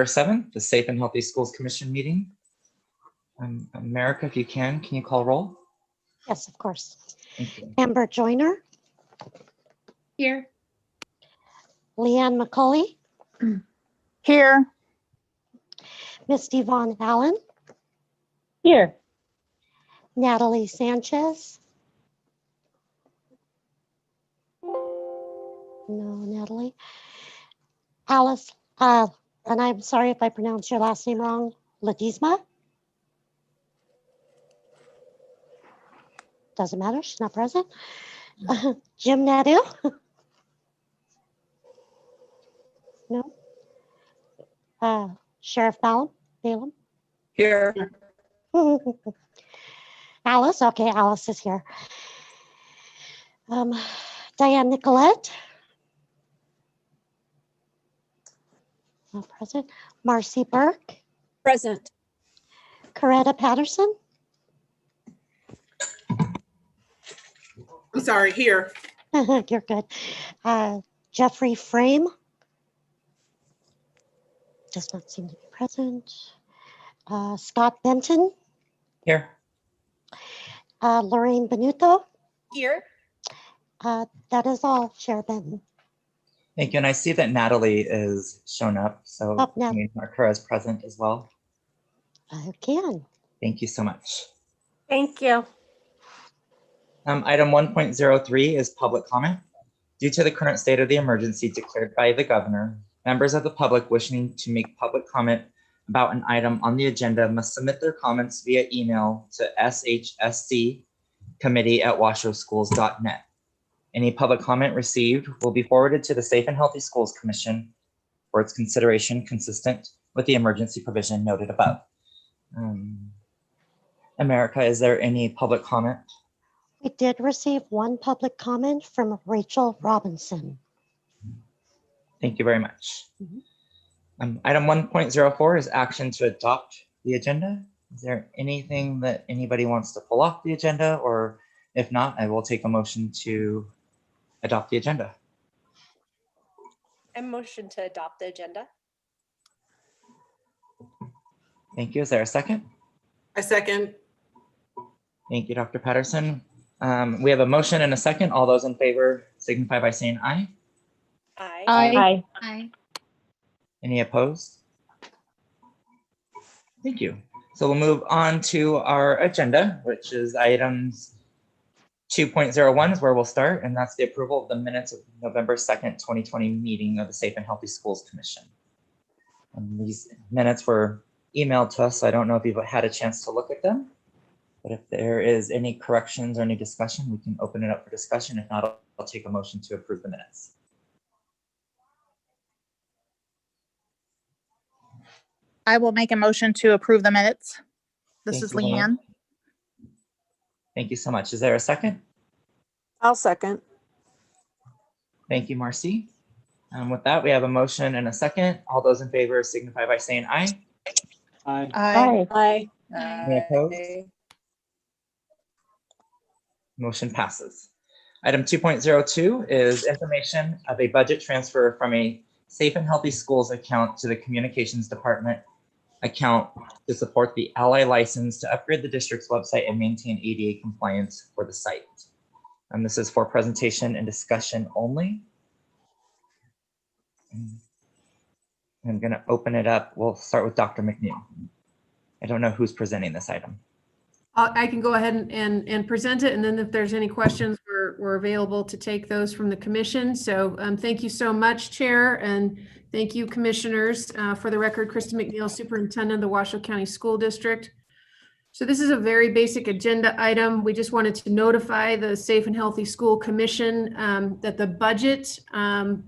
7th, the Safe and Healthy Schools Commission meeting. America, if you can you call roll? Yes, of course. Thank you. Amber Joyner, Here. Leanne McCauley, Here. Misty Vaughn Allen, Here. Natalie Sanchez. No, Natalie. Alice, and I'm sorry if I pronounced your last name wrong, Ledesma? Doesn't matter, she's not present. Jim Nadu? No. Sheriff Balaam? Here. Alice, okay, Alice is here. Diane Nicolette? Not present. Marcy Burke? Present. Coretta Patterson? I'm sorry, here. You're good. Jeffrey Frame? Does not seem to be present. Scott Benton? Here. Lorraine Benuto? Here. That is all, Chair Benton. Thank you. And I see that Natalie is shown up, so Oh, no. can we mark her as present as well? I can. Thank you so much. Thank you. Item 1.03 is public comment. Due to the current state of the emergency declared by the governor, members of the public wishing to make public comment about an item on the agenda must submit their comments via email to shsccommittee@washoschools.net. Any public comment received will be forwarded to the Safe and Healthy Schools Commission for its consideration consistent with the emergency provision noted above. America, is there any public comment? We did receive one public comment from Rachel Robinson. Thank you very much. Item 1.04 is action to adopt the agenda. Is there anything that anybody wants to pull off the agenda, or if not, I will take a motion to adopt the agenda. I motion to adopt the agenda. Thank you. Is there a second? I second. Thank you, Dr. Patterson. We have a motion and a second. All those in favor signify by saying aye. Aye. Aye. Aye. Any opposed? Thank you. So we'll move on to our agenda, which is items 2.01 is where we'll start, and that's the approval of the minutes of November 2nd, 2020 meeting of the Safe and Healthy Schools Commission. These minutes were emailed to us, so I don't know if you've had a chance to look at them, but if there is any corrections or any discussion, we can open it up for discussion. If not, I'll take a motion to approve the minutes. I will make a motion to approve the minutes. This Thank is you, Leanne. Leanne. Thank you so much. Is there a second? I'll second. Thank you, Marcy. With that, we have a motion and a second. All those in favor signify by saying aye. Aye. Aye. Any opposed? Motion passes. Item 2.02 is information of a budget transfer from a Safe and Healthy Schools account to the Communications Department account to support the Ally license to upgrade the district's website and maintain ADA compliance for the site. And this is for presentation and discussion only. I'm going to open it up. We'll start with Dr. McNeil. I don't know who's presenting this item. I can go ahead and present it, and then if there's any questions, we're available to take those from the commission. So thank you so much, Chair, and thank you, commissioners. For the record, Kristen McNeil, Superintendent of the Washoe County School District. So this is a very basic agenda item. We just wanted to notify the Safe and Healthy School Commission that the budget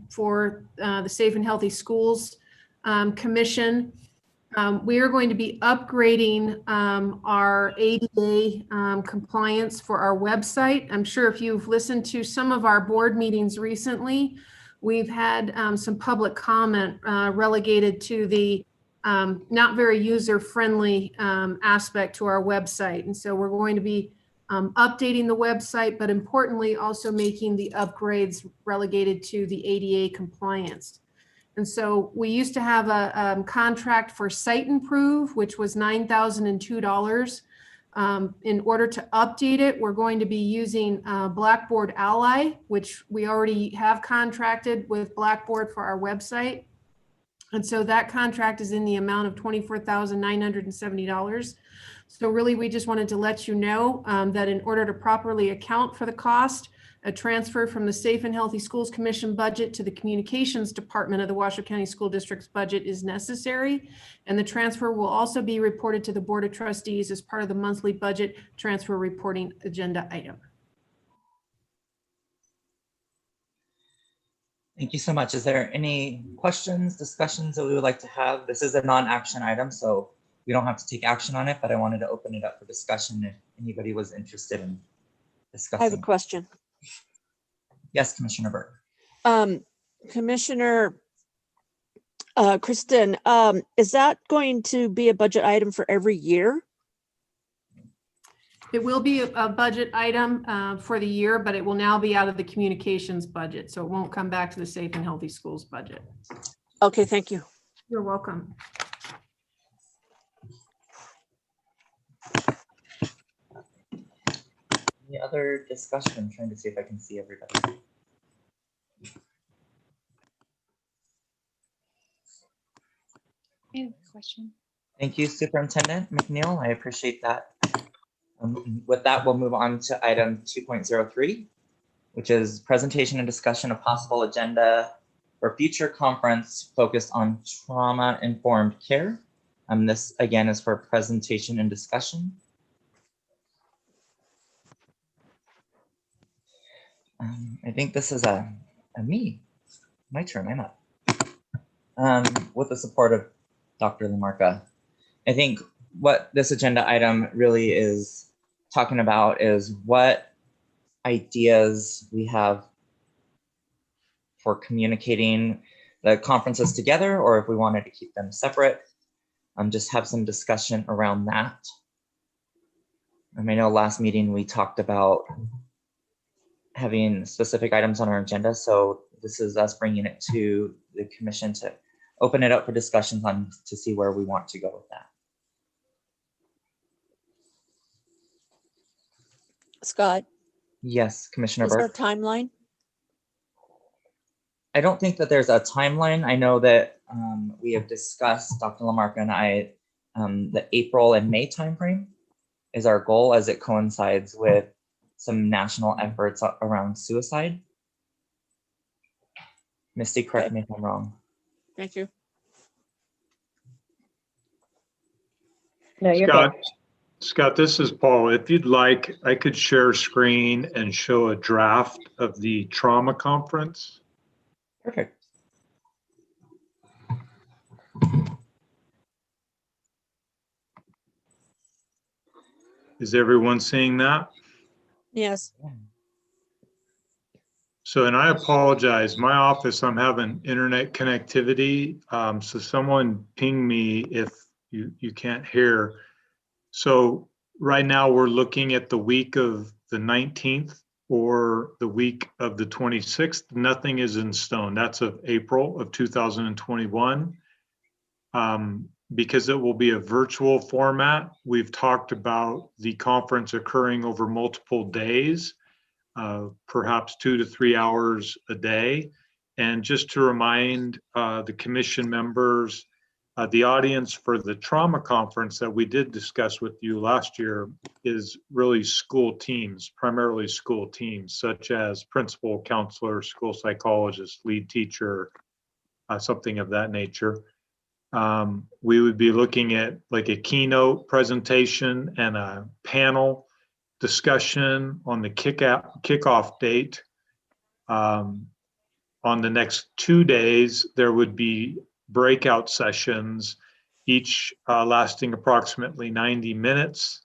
for the Safe and Healthy Schools Commission, we are going to be upgrading our ADA compliance for our website. I'm sure if you've listened to some of our board meetings recently, we've had some public comment relegated to the not very user-friendly aspect to our website. And so we're going to be updating the website, but importantly also making the upgrades relegated to the ADA compliance. And so we used to have a contract for Site Improve, which was $9,002. In order to update it, we're going to be using Blackboard Ally, which we already have contracted with Blackboard for our website. And so that contract is in the amount of $24,970. So really, we just wanted to let you know that in order to properly account for the cost, a transfer from the Safe and Healthy Schools Commission budget to the Communications Department of the Washoe County School District's budget is necessary. And the transfer will also be reported to the Board of Trustees as part of the monthly budget transfer reporting agenda item. Thank you so much. Is there any questions, discussions that we would like to have? This is a non-action item, so we don't have to take action on it, but I wanted to open it up for discussion if anybody was interested in discussing. I have a question. Yes, Commissioner Burke. Commissioner Kristen, is that going to be a budget item for every year? It will be a budget item for the year, but it will now be out of the communications budget. So it won't come back to the Safe and Healthy Schools budget. Okay, thank you. You're welcome. Any other discussion? I'm trying to see if I can see everybody. I have a question. Thank you, Superintendent McNeil. I appreciate that. With that, we'll move on to item 2.03, which is presentation and discussion of possible agenda for future conference focused on trauma-informed care. This again is for presentation and discussion. I think this is my turn. I'm up. With the support of Dr. Lamarca. I think what this agenda item really is talking about is what ideas we have for communicating the conferences together, or if we wanted to keep them separate. Just have some discussion around that. I know last meeting we talked about having specific items on our agenda, so this is us bringing it to the commission to open it up for discussions on to see where we want to go with that. Scott, Yes, Commissioner is there a Burke. timeline? I don't think that there's a timeline. I know that we have discussed, Dr. Lamarca and I, the April and May timeframe is our goal as it coincides with some national efforts around suicide. Misty, correct me if I'm wrong. Thank you. No, you're Scott, good. Scott, this is Paul. If you'd like, I could share screen and show a draft of the trauma conference. Perfect. Is everyone seeing that? Yes. So, and I apologize, my office, I'm having internet connectivity. So someone ping me if you can't hear. So right now we're looking at the week of the 19th or the week of the 26th. Nothing is in stone. That's of April of 2021. Because it will be a virtual format, we've talked about the conference occurring over multiple days, perhaps 2 to 3 hours a day. And just to remind the commission members, the audience for the trauma conference that we did discuss with you last year is really school teams, primarily school teams, such as principal, counselor, school psychologist, lead teacher, something of that nature. We would be looking at like a keynote presentation and a panel discussion on the kickoff date. On the next 2 days, there would be breakout sessions, each lasting approximately 90 minutes.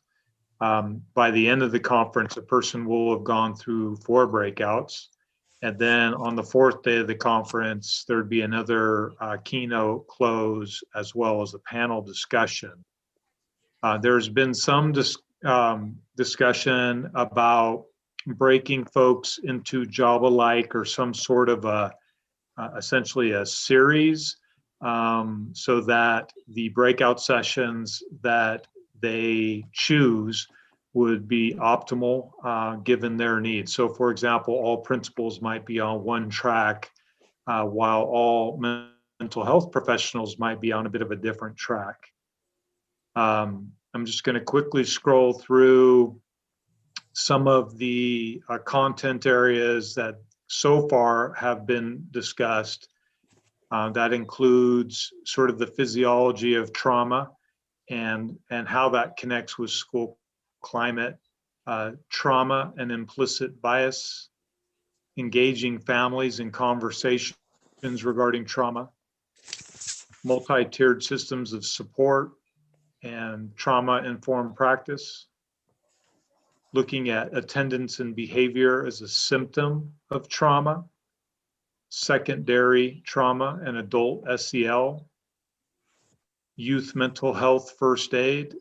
By the end of the conference, a person will have gone through 4 breakouts. And then on the 4th day of the conference, there'd be another keynote close as well as a panel discussion. There's been some discussion about breaking folks into job alike or some sort of a essentially a series, so that the breakout sessions that they choose would be optimal given their needs. So for example, all principals might be on one track, while all mental health professionals might be on a bit of a different track. I'm just going to quickly scroll through some of the content areas that so far have been discussed. That includes sort of the physiology of trauma and how that connects with school climate, trauma and implicit bias, engaging families in conversations regarding trauma, multi-tiered systems of support and trauma-informed practice, looking at attendance and behavior as a symptom of trauma, secondary trauma and adult SEL, youth mental health first aid,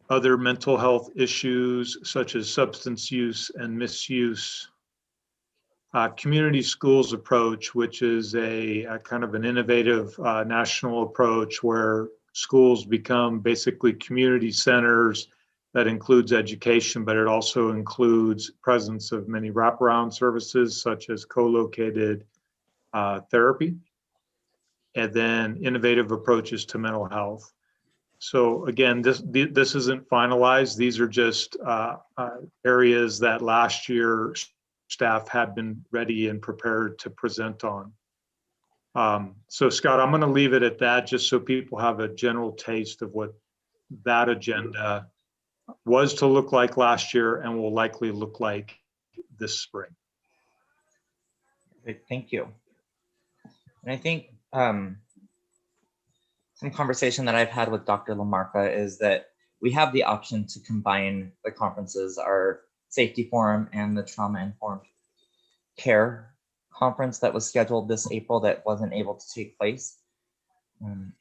other mental health issues such as substance use and misuse, community schools approach, which is a kind of an innovative national approach where schools become basically community centers that includes education, but it also includes presence of many wraparound services such as co-located therapy, and then innovative approaches to mental health. So again, this isn't finalized. These are just areas that last year staff had been ready and prepared to present on. So Scott, I'm going to leave it at that just so people have a general taste of what that agenda was to look like last year and will likely look like this spring. Great, thank you. And I think some conversation that I've had with Dr. Lamarca is that we have the option to combine the conferences, our safety forum and the trauma-informed care conference that was scheduled this April that wasn't able to take place.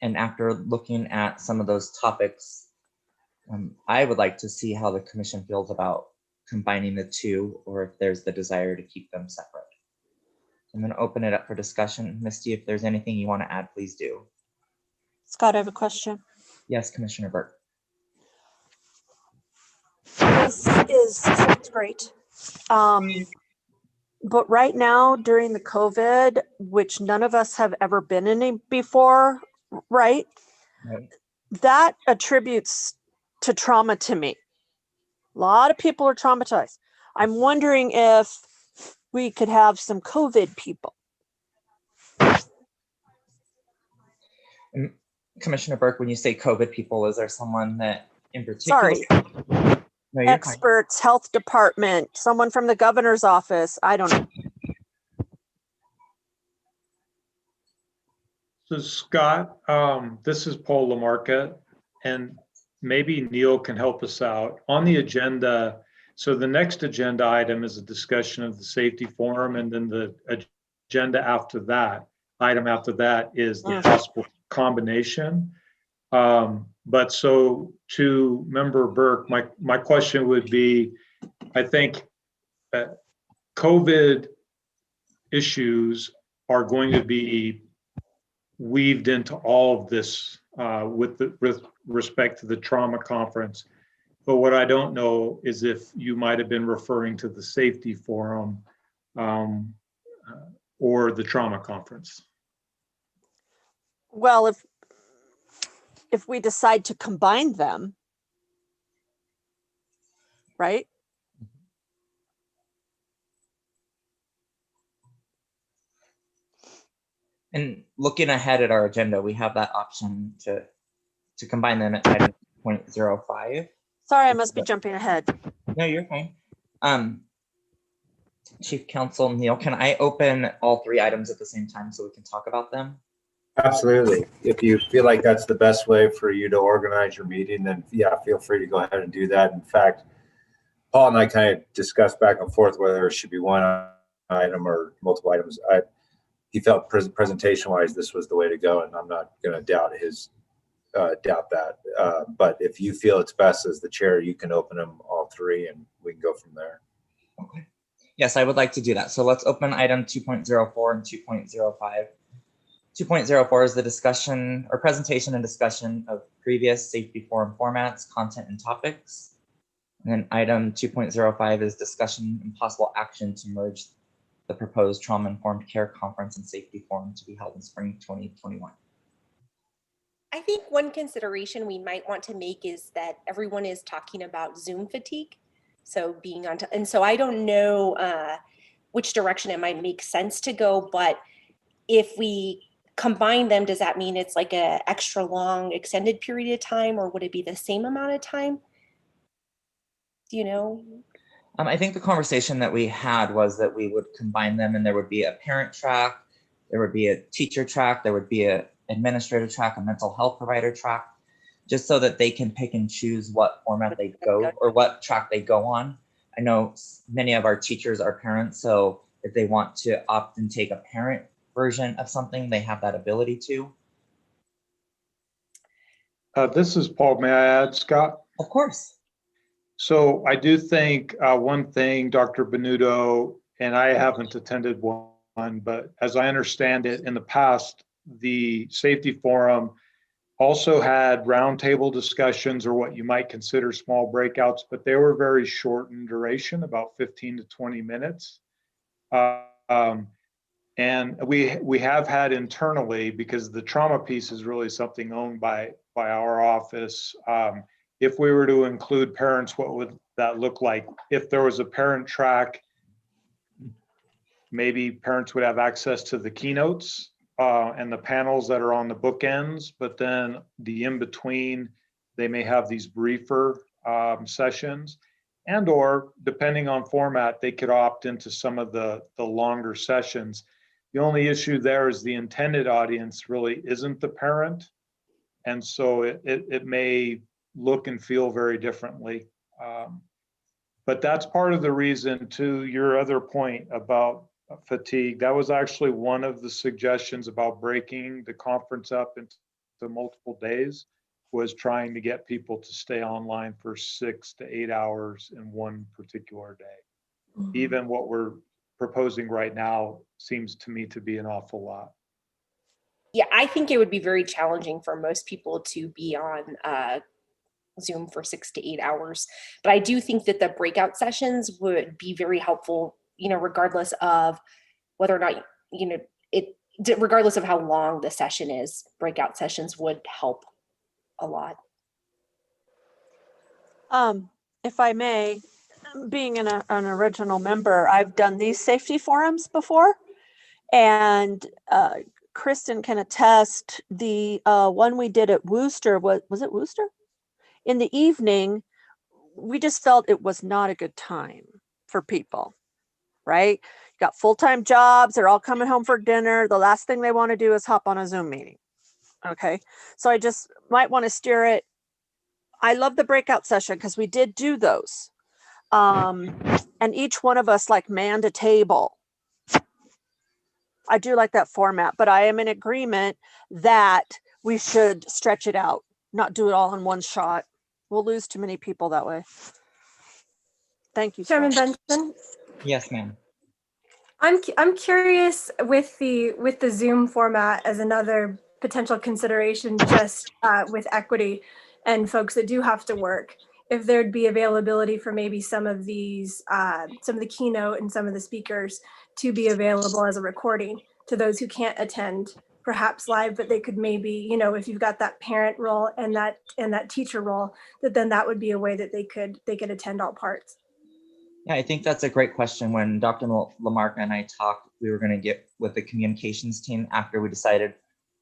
And after looking at some of those topics, I would like to see how the commission feels about combining the two, or if there's the desire to keep them separate. I'm going to open it up for discussion. Misty, if there's anything you want to add, please do. Scott, I have a question. Yes, Commissioner Burke. Sounds great. But right now during the COVID, which none of us have ever been in before, right? Right. That attributes to trauma to me. A lot of people are traumatized. I'm wondering if we could have some COVID people. Commissioner Burke, when you say COVID people, is there someone that in particular? Sorry, No, you're fine. experts, health department, someone from the governor's office. I don't know. So Scott, this is Paul Lamarca, and maybe Neil can help us out. On the agenda, so the next agenda item is a discussion of the safety forum, and then the agenda after that, item after that is the hospital combination. But so to Member Burke, my question would be, I think COVID issues are going to be weaved into all of this with respect to the trauma conference. But what I don't know is if you might have been referring to the safety forum or the trauma conference. Well, if we decide to combine them, right? And looking ahead at our agenda, we have that option to combine them at item 0.05. Sorry, I must be jumping ahead. No, you're fine. Chief Counsel Neil, can I open all three items at the same time so we can talk about them? Absolutely. If you feel like that's the best way for you to organize your meeting, then yeah, feel free to go ahead and do that. In fact, Paul and I kind of discussed back and forth whether it should be one item or multiple items. He felt presentation-wise this was the way to go, and I'm not going to doubt that. But if you feel it's best as the chair, you can open them all three, and we can go from there. Okay. Yes, I would like to do that. So let's open item 2.04 and 2.05. 2.04 is the discussion or presentation and discussion of previous safety forum formats, content, and topics. And then item 2.05 is discussion and possible action to merge the proposed trauma-informed care conference and safety forum to be held in spring 2021. I think one consideration we might want to make is that everyone is talking about Zoom fatigue. So being on, and so I don't know which direction it might make sense to go, but if we combine them, does that mean it's like a extra long extended period of time, or would it be the same amount of time? Do you know? I think the conversation that we had was that we would combine them and there would be a parent track, there would be a teacher track, there would be an administrative track, a mental health provider track, just so that they can pick and choose what format they go or what track they go on. I know many of our teachers are parents, so if they want to opt and take a parent version of something, they have that ability to. This is Paul. May I add, Scott? Of course. So I do think one thing, Dr. Benuto, and I haven't attended one, but as I understand it, in the past, the safety forum also had roundtable discussions or what you might consider small breakouts, but they were very short in duration, about 15 to 20 minutes. And we have had internally, because the trauma piece is really something owned by our office. If we were to include parents, what would that look like? If there was a parent track, maybe parents would have access to the keynotes and the panels that are on the bookends, but then the in-between, they may have these briefer sessions, and or depending on format, they could opt into some of the longer sessions. The only issue there is the intended audience really isn't the parent. And so it may look and feel very differently. But that's part of the reason, to your other point about fatigue. That was actually one of the suggestions about breaking the conference up into multiple days, was trying to get people to stay online for 6 to 8 hours in one particular day. Mm-hmm. Even what we're proposing right now seems to me to be an awful lot. Yeah, I think it would be very challenging for most people to be on Zoom for 6 to 8 hours. But I do think that the breakout sessions would be very helpful, regardless of whether or not, regardless of how long the session is, breakout sessions would help a lot. If I may, being an original member, I've done these safety forums before, and Kristen can attest. The one we did at Wooster, was it Wooster? In the evening, we just felt it was not a good time for people, right? You got full-time jobs, they're all coming home for dinner. The last thing they want to do is hop on a Zoom meeting. Okay, so I just might want to steer it. I love the breakout session because we did do those. And each one of us manned a table. I do like that format, but I am in agreement that we should stretch it out, not do it all in one shot. We'll lose too many people that way. Thank you, Chairman Scott. Benson. Yes, ma'am. I'm curious with the Zoom format as another potential consideration, just with equity and folks that do have to work, if there'd be availability for maybe some of these, some of the keynote and some of the speakers to be available as a recording to those who can't attend, perhaps live, but they could maybe, if you've got that parent role and that teacher role, then that would be a way that they could attend all parts. Yeah, I think that's a great question. When Dr. Lamarca and I talked, we were going to get with the communications team after we decided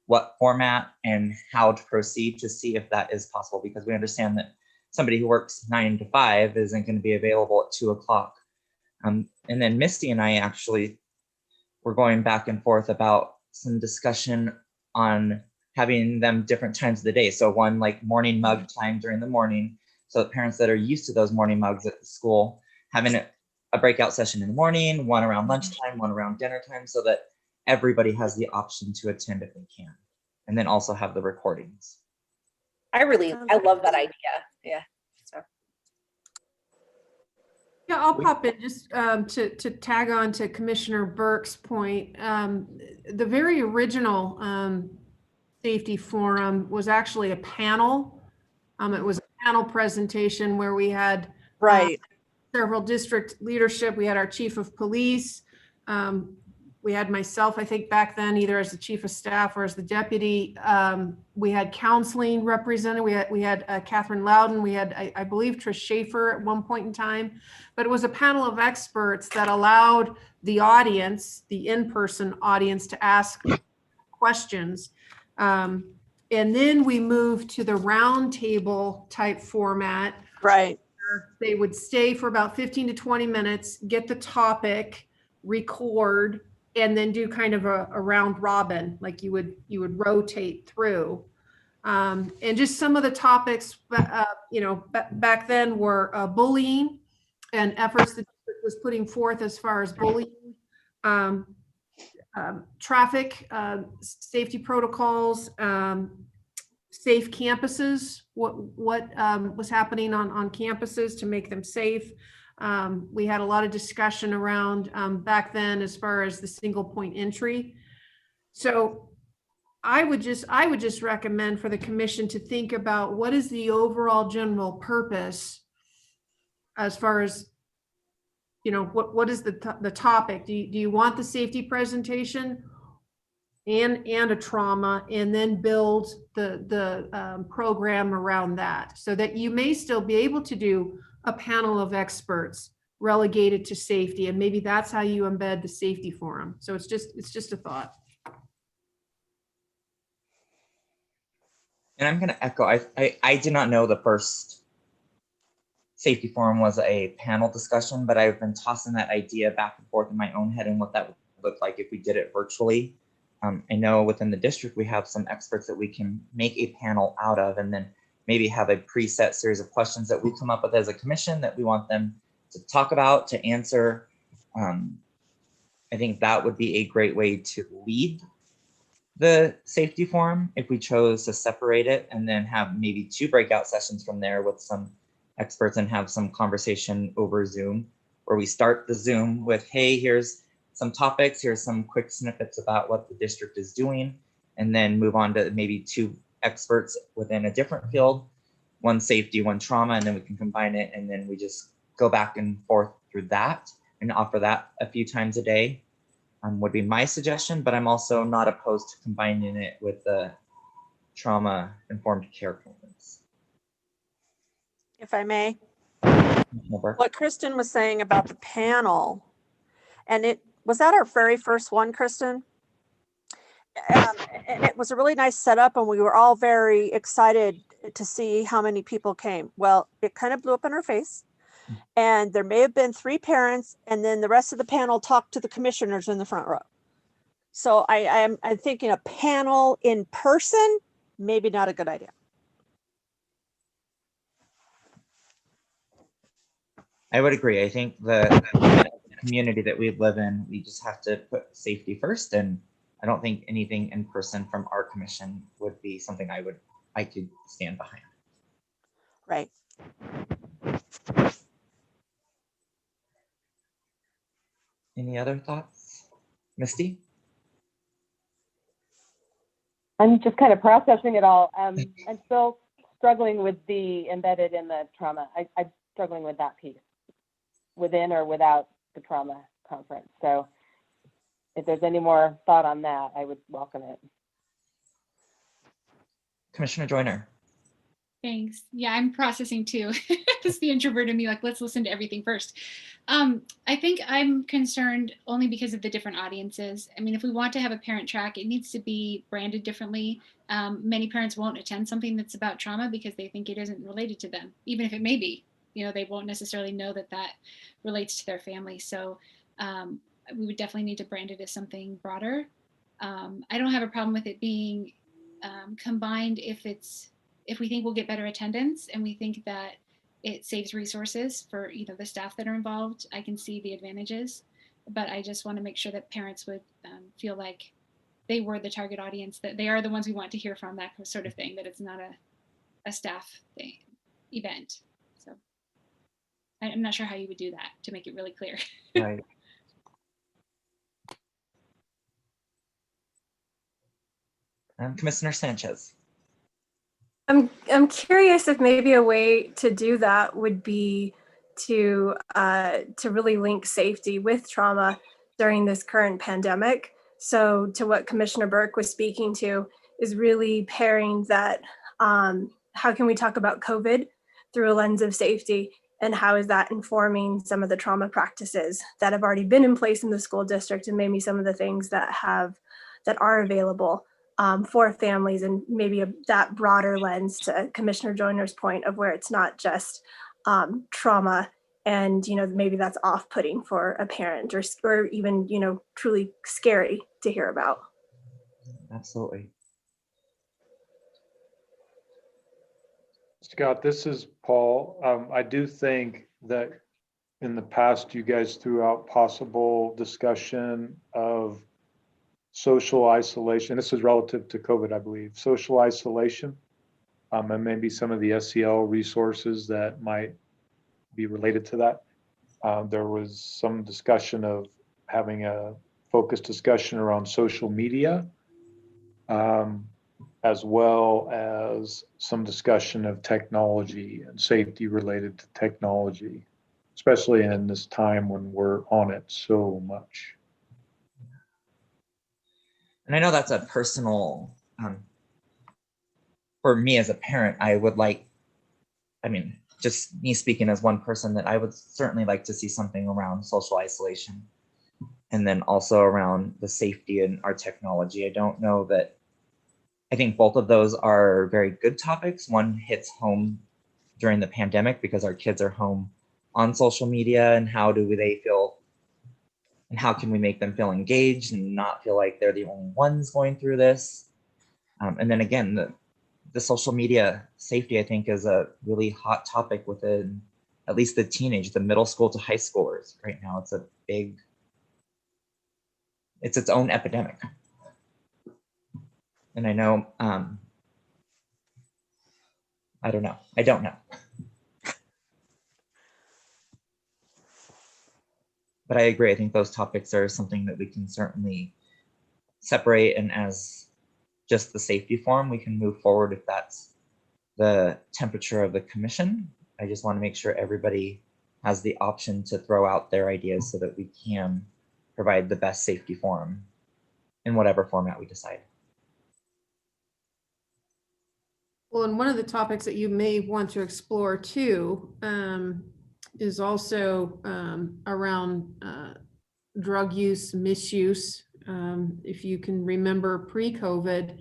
what format and how to proceed to see if that is possible, because we understand that somebody who works 9 to 5 isn't going to be available at 2 o'clock. And then Misty and I actually were going back and forth about some discussion on having them different times of the day. So one morning mug time during the morning, so that parents that are used to those morning mugs at the school, having a breakout session in the morning, one around lunchtime, one around dinner time, so that everybody has the option to attend if they can. And then also have the recordings. I love that idea. Yeah. So. Yeah, I'll pop in just to tag on to Commissioner Burke's point. The very original safety forum was actually a panel. It was a panel presentation where we had Right. several district leadership. We had our chief of police. We had myself, I think back then, either as the chief of staff or as the deputy. We had counseling represented. We had Catherine Loudon. We had, I believe, Trish Schaefer at one point in time. But it was a panel of experts that allowed the audience, the in-person audience, to ask questions. And then we moved to the roundtable type format. Right. They would stay for about 15 to 20 minutes, get the topic, record, and then do kind of a round robin, like you would rotate through. And just some of the topics, back then were bullying and efforts that the district was putting forth as far as bullying, traffic, safety protocols, safe campuses, what was happening on campuses to make them safe. We had a lot of discussion around back then as far as the single point entry. So I would just recommend for the commission to think about what is the overall general purpose as far as, what is the topic? Do you want the safety presentation and a trauma, and then build the program around that, so that you may still be able to do a panel of experts relegated to safety, and maybe that's how you embed the safety forum. So it's just a thought. And I'm going to echo, I did not know the first safety forum was a panel discussion, but I've been tossing that idea back and forth in my own head and what that would look like if we did it virtually. I know within the district, we have some experts that we can make a panel out of, and then maybe have a preset series of questions that we come up with as a commission that we want them to talk about, to answer. I think that would be a great way to lead the safety forum if we chose to separate it, and then have maybe 2 breakout sessions from there with some experts and have some conversation over Zoom, where we start the Zoom with, hey, here's some topics, here's some quick snippets about what the district is doing, and then move on to maybe 2 experts within a different field, 1 safety, 1 trauma, and then we can combine it, and then we just go back and forth through that and offer that a few times a day, would be my suggestion. But I'm also not opposed to combining it with the trauma-informed care conference. If I may, what Kristen was saying about the panel, and was that our very first one, Kristen? And it was a really nice setup, and we were all very excited to see how many people came. Well, it kind of blew up in our face, and there may have been 3 parents, and then the rest of the panel talked to the commissioners in the front row. So I'm thinking a panel in person, maybe not a good idea. I would agree. I think the community that we live in, we just have to put safety first, and I don't think anything in person from our commission would be something I could stand behind. Right. Any other thoughts? Misty? I'm just kind of processing it all. I'm still struggling with the embedded in the trauma. I'm struggling with that piece, within or without the trauma conference. So if there's any more thought on that, I would welcome it. Commissioner Joyner. Thanks. Yeah, I'm processing too. It's the introvert in me, like, let's listen to everything first. I think I'm concerned only because of the different audiences. I mean, if we want to have a parent track, it needs to be branded differently. Many parents won't attend something that's about trauma because they think it isn't related to them, even if it may be. They won't necessarily know that that relates to their family. So we would definitely need to brand it as something broader. I don't have a problem with it being combined if we think we'll get better attendance and we think that it saves resources for the staff that are involved. I can see the advantages, but I just want to make sure that parents would feel like they were the target audience, that they are the ones we want to hear from, that sort of thing, that it's not a staff event. So I'm not sure how you would do that to make it really clear. Right. Commissioner Sanchez. I'm curious if maybe a way to do that would be to really link safety with trauma during this current pandemic. So to what Commissioner Burke was speaking to is really pairing that, how can we talk about COVID through a lens of safety, and how is that informing some of the trauma practices that have already been in place in the school district, and maybe some of the things that are available for families, and maybe that broader lens to Commissioner Joyner's point of where it's not just trauma, and maybe that's off-putting for a parent, or even truly scary to hear about. Absolutely. Scott, this is Paul. I do think that in the past, you guys threw out possible discussion of social isolation. This is relative to COVID, I believe. Social isolation, and maybe some of the SEL resources that might be related to that. There was some discussion of having a focused discussion around social media, as well as some discussion of technology and safety related to technology, especially in this time when we're on it so much. And I know that's a personal, for me as a parent, I would like, just me speaking as one person, that I would certainly like to see something around social isolation, and then also around the safety in our technology. I don't know that, I think both of those are very good topics. One hits home during the pandemic because our kids are home on social media, and how do they feel, and how can we make them feel engaged and not feel like they're the only ones going through this. And then again, the social media safety, I think, is a really hot topic within at least the middle school to high schoolers right now. It's its own epidemic. And I know, I don't know. But I agree. I think those topics are something that we can certainly separate, and as just the safety forum, we can move forward if that's the temperature of the commission. I just want to make sure everybody has the option to throw out their ideas so that we can provide the best safety forum in whatever format we decide. Well, and one of the topics that you may want to explore too is also around drug use, misuse. If you can remember pre-COVID,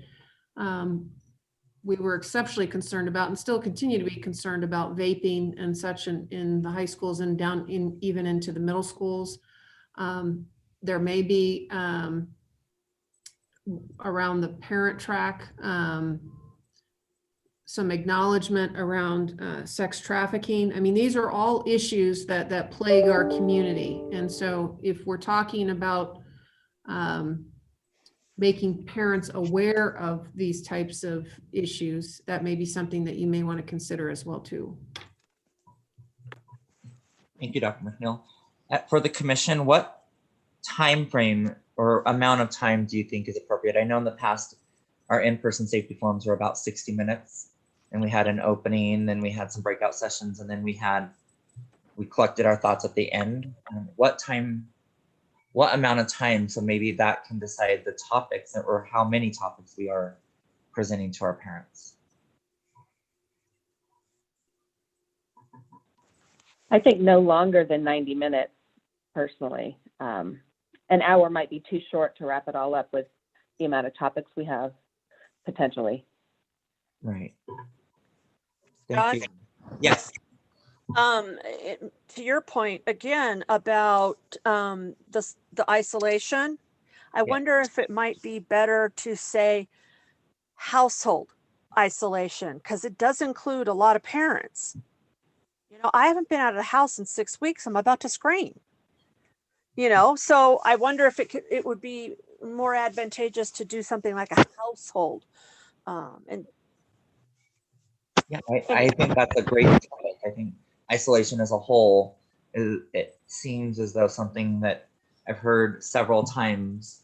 we were exceptionally concerned about, and still continue to be concerned about, vaping and such in the high schools and down even into the middle schools. There may be around the parent track, some acknowledgement around sex trafficking. I mean, these are all issues that plague our community. And so if we're talking about making parents aware of these types of issues, that may be something that you may want to consider as well too. Thank you, Dr. McNeil. For the commission, what time frame or amount of time do you think is appropriate? I know in the past, our in-person safety forums were about 60 minutes, and we had an opening, then we had some breakout sessions, and then we collected our thoughts at the end. What amount of time, so maybe that can decide the topics or how many topics we are presenting to our parents. I think no longer than 90 minutes, personally. An hour might be too short to wrap it all up with the amount of topics we have, potentially. Right. Josh? Thank you. Yes. To your point again about the isolation, I wonder if it might be better to say household isolation, because it does include a lot of parents. I haven't been out of the house in 6 weeks. I'm about to scream. So I wonder if it would be more advantageous to do something like a household. Yeah, I think that's a great topic. I think isolation as a whole, it seems as though something that I've heard several times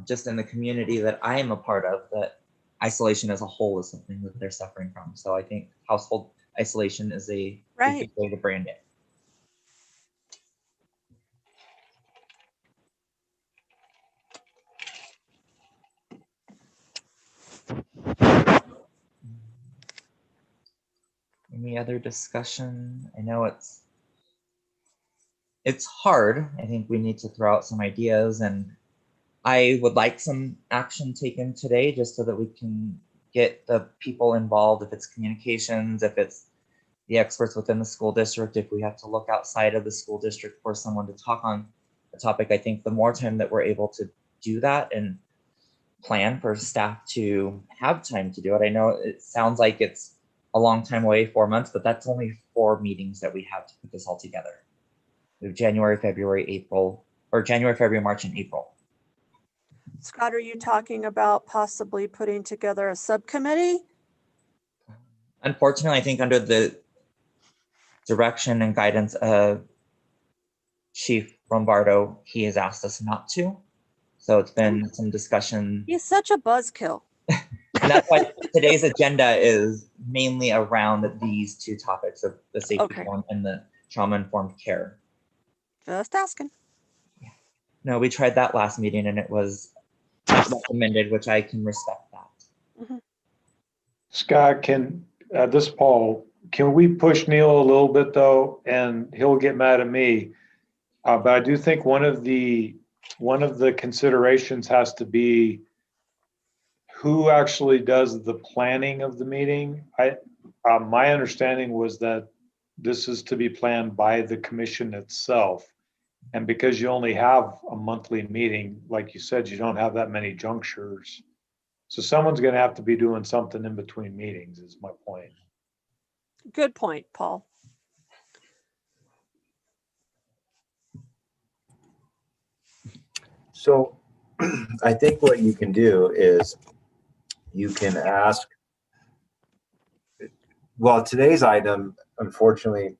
just in the community that I am a part of, that isolation as a whole is something that they're suffering from. So I think household isolation is a good way to brand it. Any other discussion? I know it's hard. I think we need to throw out some ideas, and I would like some action taken today just so that we can get the people involved, if it's communications, if it's the experts within the school district, if we have to look outside of the school district for someone to talk on the topic. I think the more time that we're able to do that and plan for staff to have time to do it. I know it sounds like it's a long time away, 4 months, but that's only 4 meetings that we have to put this all together. We have January, February, April, or January, February, March, and April. Scott, are you talking about possibly putting together a subcommittee? Unfortunately, I think under the direction and guidance of Chief Lombardo, he has asked us not to. So it's been some discussion. He's such a buzzkill. And that's why today's agenda is mainly around these 2 topics of the safety forum and the trauma-informed care. Just asking. No, we tried that last meeting and it was not recommended, which I can respect that. Scott, this is Paul, can we push Neil a little bit though? And he'll get mad at me. But I do think one of the considerations has to be who actually does the planning of the meeting. My understanding was that this is to be planned by the commission itself. And because you only have a monthly meeting, like you said, you don't have that many junctures. So someone's going to have to be doing something in between meetings is my point. Good point, Paul. So I think what you can do is you can ask, well, today's item, unfortunately,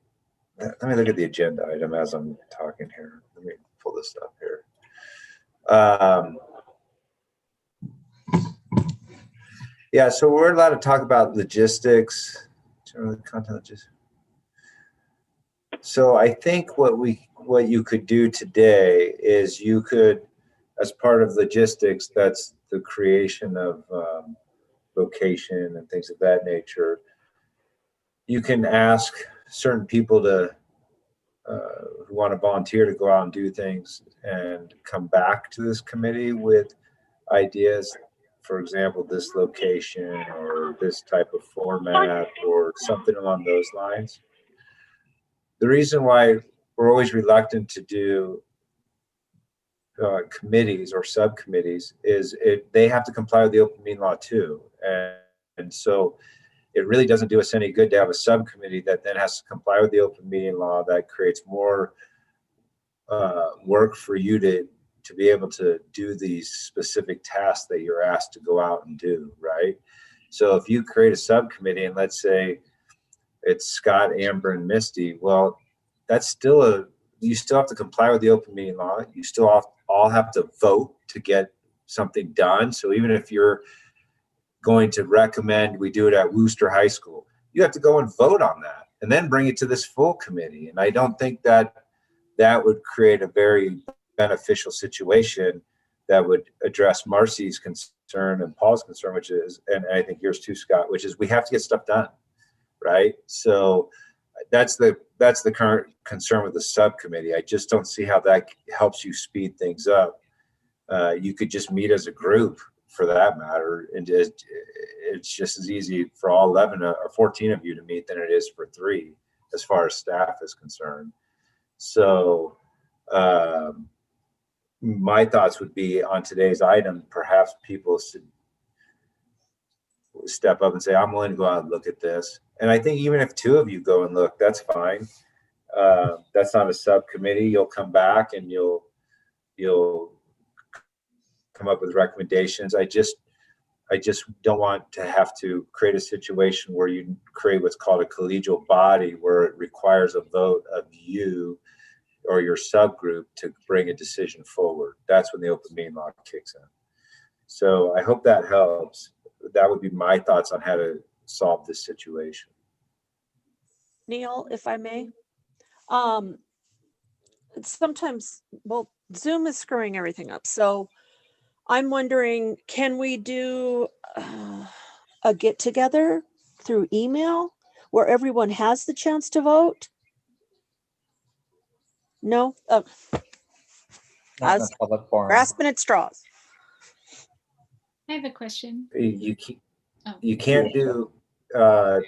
let me look at the agenda item as I'm talking here. Let me pull this up here. Yeah, so we're allowed to talk about logistics. So I think what you could do today is you could, as part of logistics, that's the creation of location and things of that nature. You can ask certain people to who want to volunteer to go out and do things and come back to this committee with ideas. For example, this location or this type of format or something along those lines. The reason why we're always reluctant to do committees or subcommittees is they have to comply with the open meeting law too. And so it really doesn't do us any good to have a subcommittee that then has to comply with the open meeting law. That creates more work for you to be able to do these specific tasks that you're asked to go out and do, right? So if you create a subcommittee and let's say it's Scott, Amber, and Misty, well, that's still you still have to comply with the open meeting law. You still all have to vote to get something done. So even if you're going to recommend we do it at Wooster High School, you have to go and vote on that and then bring it to this full committee. And I don't think that would create a very beneficial situation that would address Marcy's concern and Paul's concern, which is, and I think yours too, Scott, which is we have to get stuff done, right? So that's the current concern with the subcommittee. I just don't see how that helps you speed things up. You could just meet as a group for that matter, and it's just as easy for all 11 or 14 of you to meet than it is for 3 as far as staff is concerned. So my thoughts would be on today's item, perhaps people should step up and say, I'm willing to go out and look at this. And I think even if 2 of you go and look, that's fine. That's not a subcommittee. You'll come back and you'll come up with recommendations. I just don't want to have to create a situation where you create what's called a collegial body, where it requires a vote of you or your subgroup to bring a decision forward. That's when the open meeting law kicks in. So I hope that helps. That would be my thoughts on how to solve this situation. Neil, if I may. Sometimes, well, Zoom is screwing everything up. So I'm wondering, can we do a get together through email where everyone has the chance to vote? No? Oh, Not in a public forum. grasping at straws. I have a question. You can't do,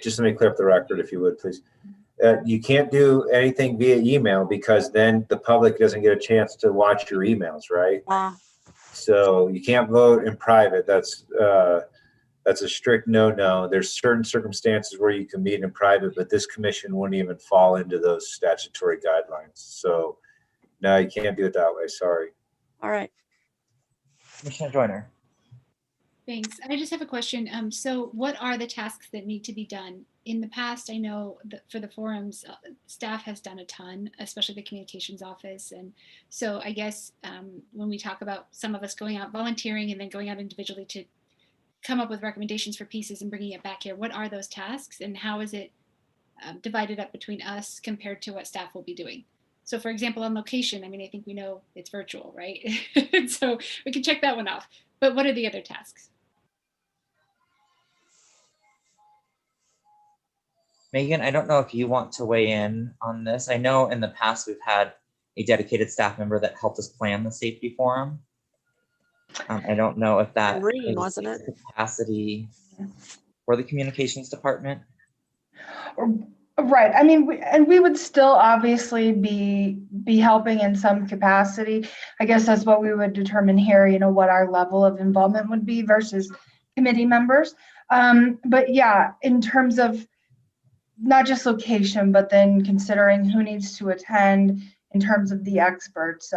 just let me clear up the record if you would, please. You can't do anything via email because then the public doesn't get a chance to watch your emails, right? So you can't vote in private. That's a strict no-no. There's certain circumstances where you can meet in private, but this commission wouldn't even fall into those statutory guidelines. So no, you can't do it that way. Sorry. All right. Commissioner Joyner. Thanks. I just have a question. So what are the tasks that need to be done? In the past, I know that for the forums, staff has done a ton, especially the communications office. And so I guess when we talk about some of us going out volunteering and then going out individually to come up with recommendations for pieces and bringing it back here, what are those tasks and how is it divided up between us compared to what staff will be doing? So for example, on location, I mean, I think we know it's virtual, right? So we can check that one off. But what are the other tasks? Megan, I don't know if you want to weigh in on this. I know in the past we've had a dedicated staff member that helped us plan the safety forum. I don't know if that wasn't it? Capacity for the communications department. Right. I mean, we would still obviously be helping in some capacity. I guess that's what we would determine here, you know, what our level of involvement would be versus committee members. But yeah, in terms of not just location, but then considering who needs to attend in terms of the experts,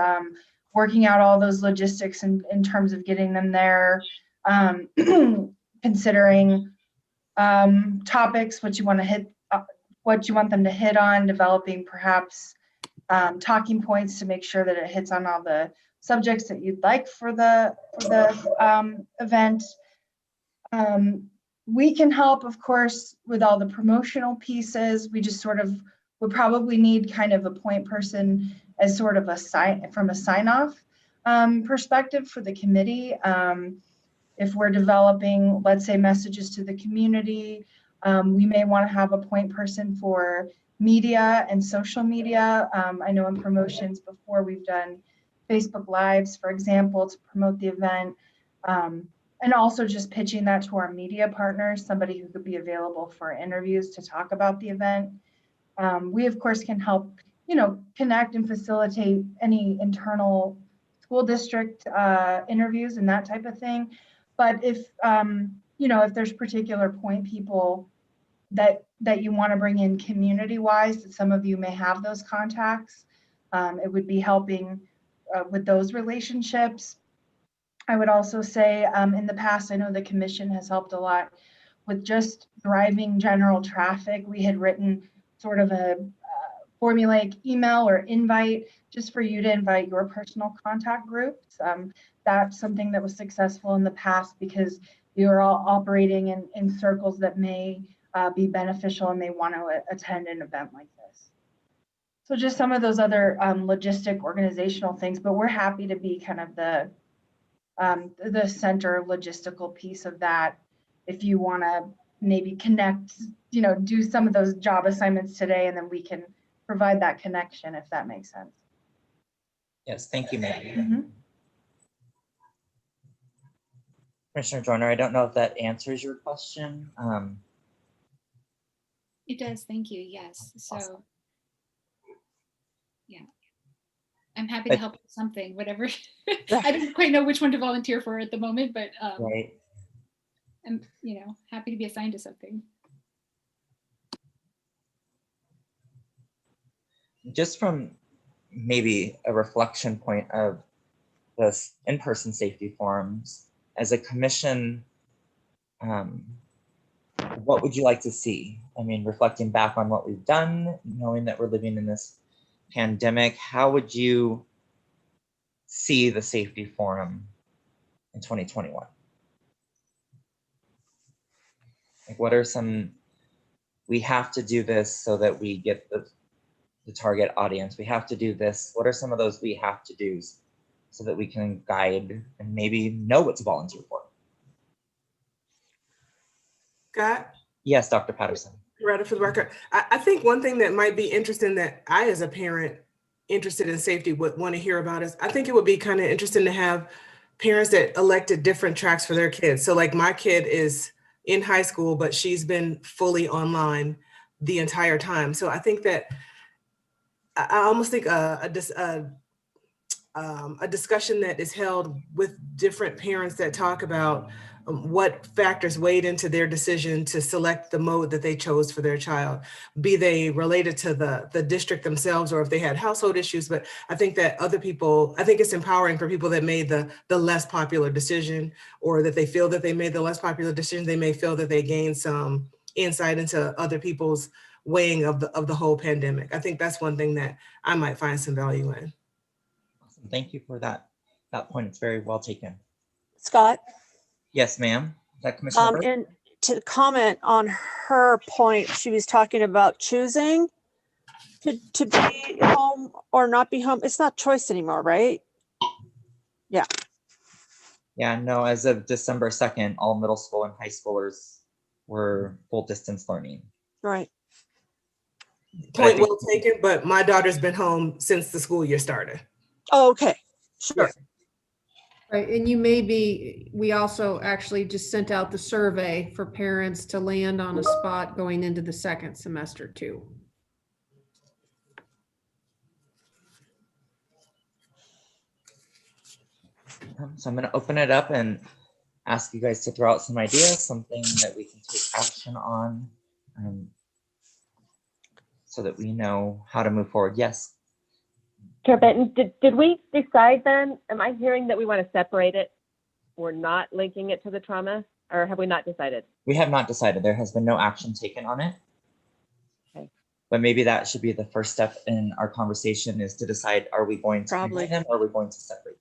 working out all those logistics in terms of getting them there, considering topics, what you want them to hit on, developing perhaps talking points to make sure that it hits on all the subjects that you'd like for the event. We can help, of course, with all the promotional pieces. We just sort of would probably need kind of a point person as sort of a sign-off perspective for the committee. If we're developing, let's say, messages to the community, we may want to have a point person for media and social media. I know in promotions before we've done Facebook Lives, for example, to promote the event. And also just pitching that to our media partners, somebody who could be available for interviews to talk about the event. We, of course, can help, you know, connect and facilitate any internal school district interviews and that type of thing. But if, you know, if there's particular point people that you want to bring in community-wise, that some of you may have those contacts, it would be helping with those relationships. I would also say in the past, I know the commission has helped a lot with just driving general traffic. We had written sort of a formulaic email or invite just for you to invite your personal contact groups. That's something that was successful in the past because you're all operating in circles that may be beneficial and may want to attend an event like this. So just some of those other logistic organizational things, but we're happy to be kind of the center logistical piece of that. If you want to maybe connect, you know, do some of those job assignments today, and then we can provide that connection, if that makes sense. Yes, thank you, Maggie. Mm-hmm. Commissioner Joyner, I don't know if that answers your question. It does, thank you, yes. So, Awesome. Yeah. I'm happy to help with something, whatever. I don't quite know which one to volunteer for at the moment, but right. I'm, you know, happy to be assigned to something. Just from maybe a reflection point of this in-person safety forums, as a commission, what would you like to see? I mean, reflecting back on what we've done, knowing that we're living in this pandemic, how would you see the safety forum in 2021? Like, what are some, we have to do this so that we get the target audience. We have to do this. What are some of those we have to do's so that we can guide and maybe know what to volunteer for? Scott? Yes, Dr. Patterson. Ready for the record. I think one thing that might be interesting that I, as a parent interested in safety, would want to hear about is, I think it would be kind of interesting to have parents that elected different tracks for their kids. So like my kid is in high school, but she's been fully online the entire time. So I think that I almost think a discussion that is held with different parents that talk about what factors weighed into their decision to select the mode that they chose for their child, be they related to the district themselves or if they had household issues. But I think that other people, I think it's empowering for people that made the less popular decision, or that they feel that they made the less popular decision. They may feel that they gained some insight into other people's weighing of the whole pandemic. I think that's one thing that I might find some value in. Awesome. Thank you for that point. It's very well taken. Scott? Yes, ma'am. Is that Commissioner Burke? And to comment on her point, she was talking about choosing to be home or not be home. It's not choice anymore, right? Yeah. Yeah, no, as of December 2nd, all middle school and high schoolers were full distance learning. Right. Point well taken, but my daughter's been home since the school year started. Oh, okay. Sure. Yeah. Right, and we also actually just sent out the survey for parents to land on a spot going into the second semester too. So I'm going to open it up and ask you guys to throw out some ideas, something that we can take action on, so that we know how to move forward. Yes. Chair Benton, did we decide then? Am I hearing that we want to separate it? We're not linking it to the trauma, or have we not decided? We have not decided. There has been no action taken on it. Okay. But maybe that should be the first step in our conversation, is to decide, are we going to combine them or are we going to separate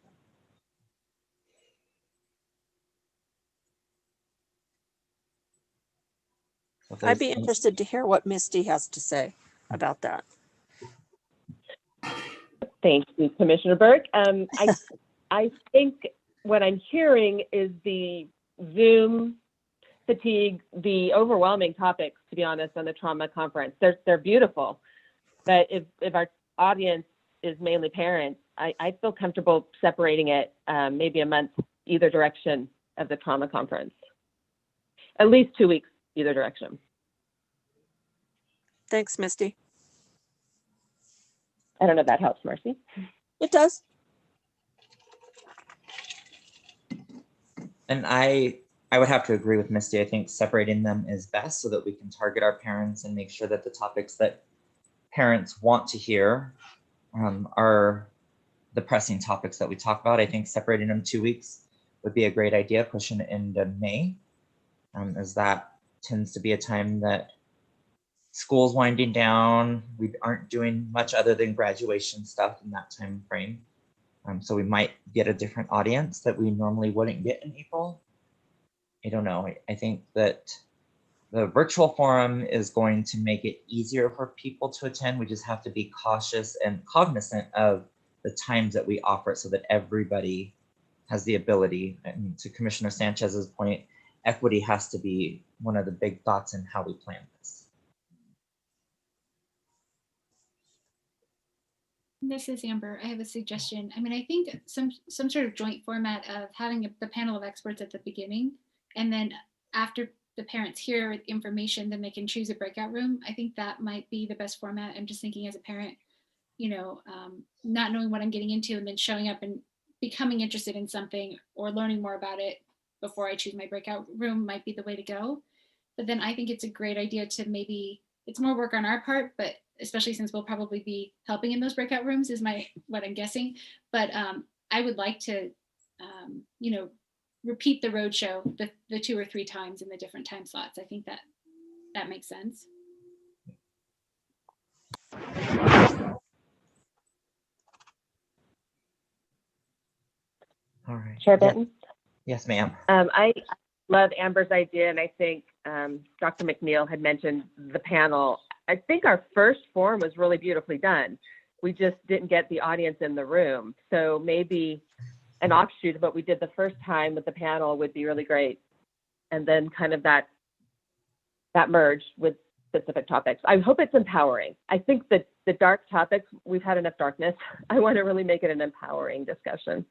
them? I'd be interested to hear what Misty has to say about that. Thank you, Commissioner Burke. I think what I'm hearing is the Zoom fatigue, the overwhelming topics, to be honest, on the trauma conference. They're beautiful, but if our audience is mainly parents, I feel comfortable separating it maybe a month either direction of the trauma conference. At least 2 weeks either direction. Thanks, Misty. I don't know if that helps, Marcy. It does. And I would have to agree with Misty. I think separating them is best so that we can target our parents and make sure that the topics that parents want to hear are the pressing topics that we talk about. I think separating them 2 weeks would be a great idea, pushing it into May, as that tends to be a time that school's winding down. We aren't doing much other than graduation stuff in that time frame. So we might get a different audience that we normally wouldn't get in April. I don't know. I think that the virtual forum is going to make it easier for people to attend. We just have to be cautious and cognizant of the times that we offer it so that everybody has the ability. And to Commissioner Sanchez's point, equity has to be one of the big thoughts in how we plan this. This is Amber. I have a suggestion. I mean, I think some sort of joint format of having the panel of experts at the beginning, and then after the parents hear information, then they can choose a breakout room. I think that might be the best format. I'm just thinking as a parent, not knowing what I'm getting into and then showing up and becoming interested in something or learning more about it before I choose my breakout room might be the way to go. But then I think it's a great idea to maybe, it's more work on our part, but especially since we'll probably be helping in those breakout rooms is what I'm guessing. But I would like to, repeat the roadshow the 2 or 3 times in the different time slots. I think that makes sense. All right. Chair Benton? Yes, ma'am. I love Amber's idea, and I think Dr. McNeil had mentioned the panel. I think our first forum was really beautifully done. We just didn't get the audience in the room. So maybe an offshoot of what we did the first time with the panel would be really great. And then kind of that merged with specific topics. I hope it's empowering. I think that the dark topics, we've had enough darkness. I want to really make it an empowering discussion.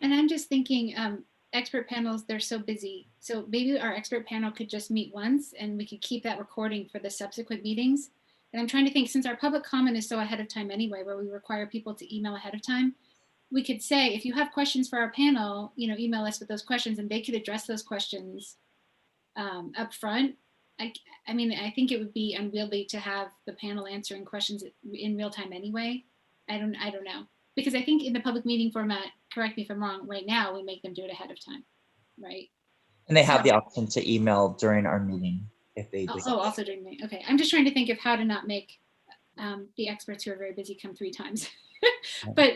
And I'm just thinking, expert panels, they're so busy. So maybe our expert panel could just meet once and we could keep that recording for the subsequent meetings. And I'm trying to think, since our public comment is so ahead of time anyway, where we require people to email ahead of time, we could say, if you have questions for our panel, email us with those questions and they could address those questions up front. I mean, I think it would be unwieldy to have the panel answering questions in real time anyway. I don't know. Because I think in the public meeting format, correct me if I'm wrong, right now we make them do it ahead of time, right? And they have the option to email during our meeting if they desire. Oh, also during the, okay. I'm just trying to think of how to not make the experts who are very busy come 3 times. But,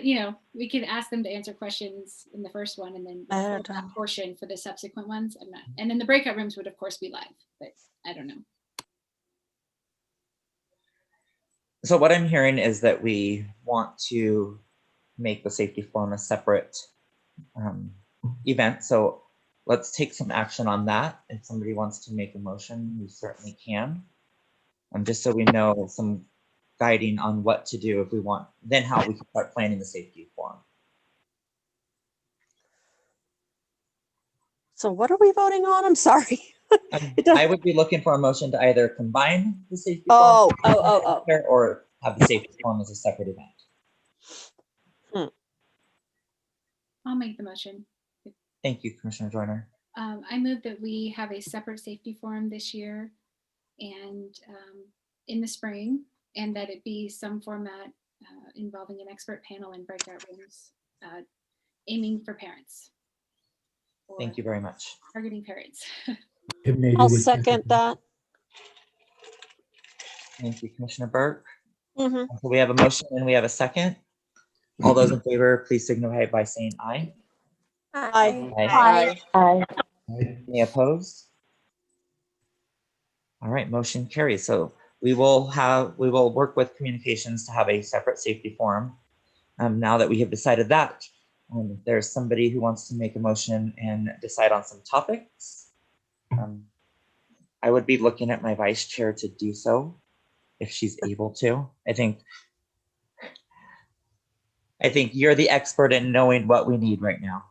we could ask them to answer questions in the first one and then that portion for the subsequent ones. And then the breakout rooms would of course be live, but I don't know. So what I'm hearing is that we want to make the safety forum a separate event. So let's take some action on that. If somebody wants to make a motion, we certainly can. Just so we know some guiding on what to do if we want, then how we can start planning the safety forum. So what are we voting on? I'm sorry. I would be looking for a motion to either combine the safety forum or have the safety forum as a separate event. I'll make the motion. Thank you, Commissioner Joyner. I move that we have a separate safety forum this year and in the spring, and that it be some format involving an expert panel and breakout rooms, aiming for parents. Thank you very much. Targeting parents. I'll second that. Thank you, Commissioner Burke. Mm-hmm. So we have a motion and we have a second. All those in favor, please signify by saying aye. Aye. Aye. Aye. Any opposed? All right, motion carries. So we will work with communications to have a separate safety forum. Now that we have decided that, if there's somebody who wants to make a motion and decide on some topics, I would be looking at my vice chair to do so if she's able to. I think you're the expert in knowing what we need right now.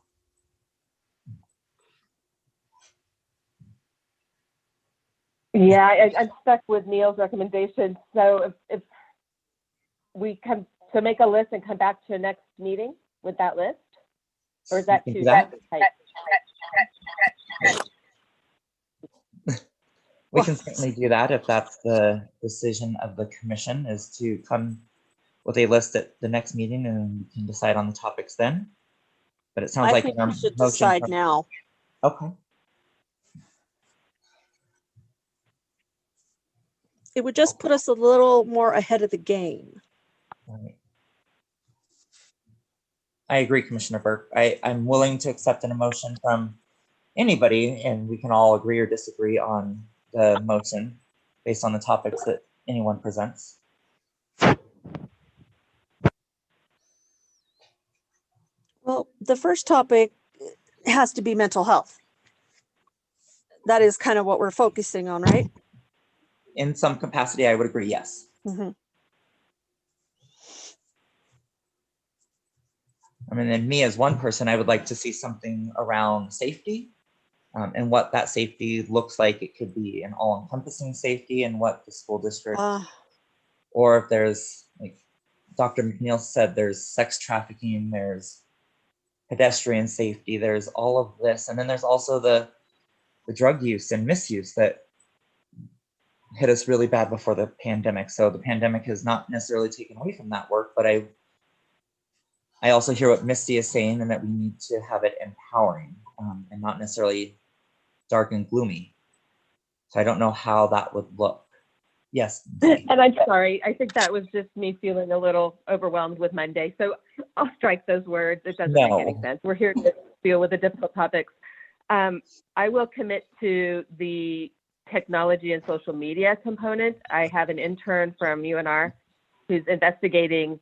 Yeah, I'm stuck with Neil's recommendation. So if we come to make a list and come back to the next meeting with that list, or is that too tight? We can certainly do that if that's the decision of the commission, is to come with a list at the next meeting and we can decide on the topics then. But it sounds I like think our we should motion decide from- now. Okay. It would just put us a little more ahead of the game. All right. I agree, Commissioner Burke. I'm willing to accept an emotion from anybody and we can all agree or disagree on the motion based on the topics that anyone presents. Well, the first topic has to be mental health. That is kind of what we're focusing on, right? In some capacity, I would agree, yes. Mm-hmm. I mean, and me as one person, I would like to see something around safety and what that safety looks like. It could be an all-encompassing safety and what the school district, or if there's, like Dr. McNeil said, there's sex trafficking, there's pedestrian safety, there's all of this. And then there's also the drug use and misuse that hit us really bad before the pandemic. So the pandemic has not necessarily taken away from that work, but I I also hear what Misty is saying and that we need to have it empowering and not necessarily dark and gloomy. So I don't know how that would look. Yes. Misty. And I'm sorry, I think that was just me feeling a little overwhelmed with Monday. So I'll strike those words. It doesn't make any sense. We're here to deal with the difficult topics. I will commit to the technology and social media component. I have an intern from UNR who's investigating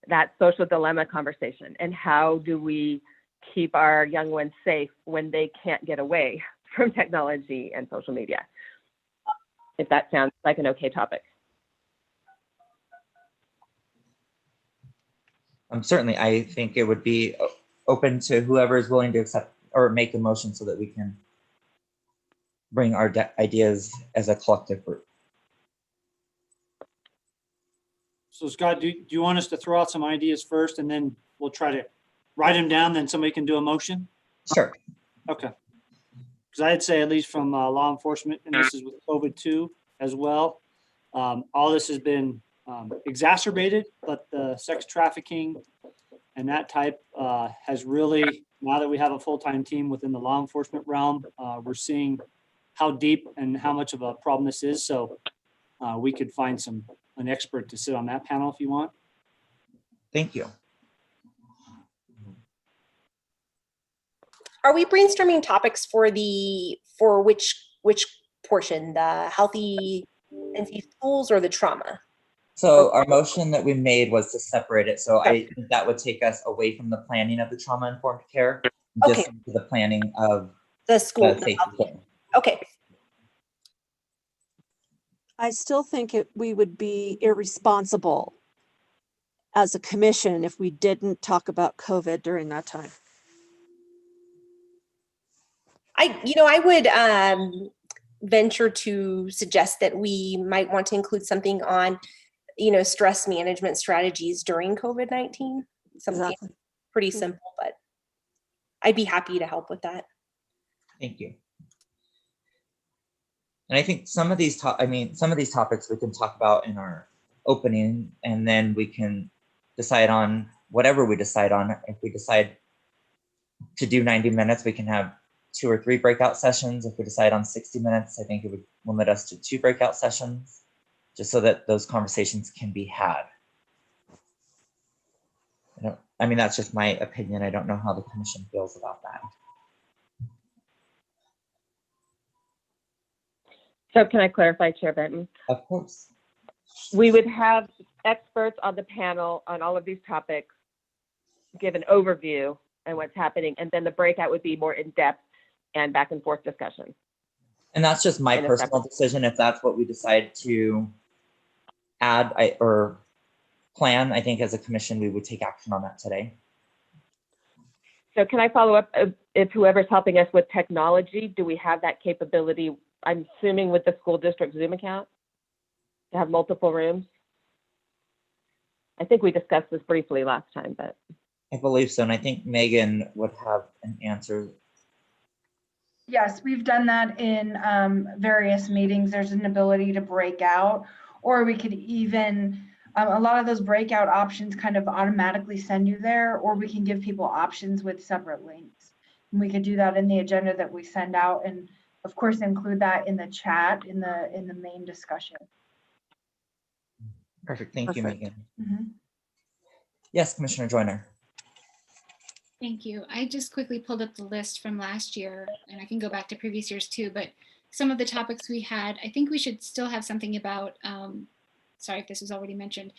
that social dilemma conversation and how do we keep our young ones safe when they can't get away from technology and social media. If that sounds like an okay topic. Certainly, I think it would be open to whoever is willing to accept or make the motion so that we can bring our ideas as a collective group. So Scott, do you want us to throw out some ideas first and then we'll try to write them down, then somebody can do a motion? Sure. Okay. Because I'd say at least from law enforcement, and this is with COVID too as well, all this has been exacerbated, but the sex trafficking and that type has really, now that we have a full-time team within the law enforcement realm, we're seeing how deep and how much of a problem this is. So we could find an expert to sit on that panel if you want. Thank you. Are we brainstorming topics for which portion, the healthy and safe schools or the trauma? So our motion that we made was to separate it. So I think that would take us away from the planning of the trauma-informed care, just into the planning of the school. Okay. I still think we would be irresponsible as a commission if we didn't talk about COVID during that time. I would venture to suggest that we might want to include something on, stress management strategies during COVID-19. Something pretty simple, but I'd be happy to help with that. Thank you. And I think some of these topics we can talk about in our opening, and then we can decide on whatever we decide on. If we decide to do 90 minutes, we can have 2 or 3 breakout sessions. If we decide on 60 minutes, I think it would limit us to 2 breakout sessions, just so that those conversations can be had. That's just my opinion. I don't know how the commission feels about that. So can I clarify, Chair Benton? Of course. We would have experts on the panel on all of these topics, give an overview and what's happening, and then the breakout would be more in-depth and back and forth discussion. And that's just my personal decision. If that's what we decide to add or plan, I think as a commission, we would take action on that today. So can I follow up? If whoever's helping us with technology, do we have that capability? I'm assuming with the school district Zoom account to have multiple rooms. I think we discussed this briefly last time, but. I believe so. And I think Megan would have an answer. Yes, we've done that in various meetings. There's an ability to break out, or we could even, a lot of those breakout options kind of automatically send you there, or we can give people options with separate links. And we could do that in the agenda that we send out, and of course include that in the chat in the main discussion. Perfect. Thank you, Megan. Mm-hmm. Yes, Commissioner Joyner. Thank you. I just quickly pulled up the list from last year, and I can go back to previous years too, but some of the topics we had, I think we should still have something about, sorry if this was already mentioned,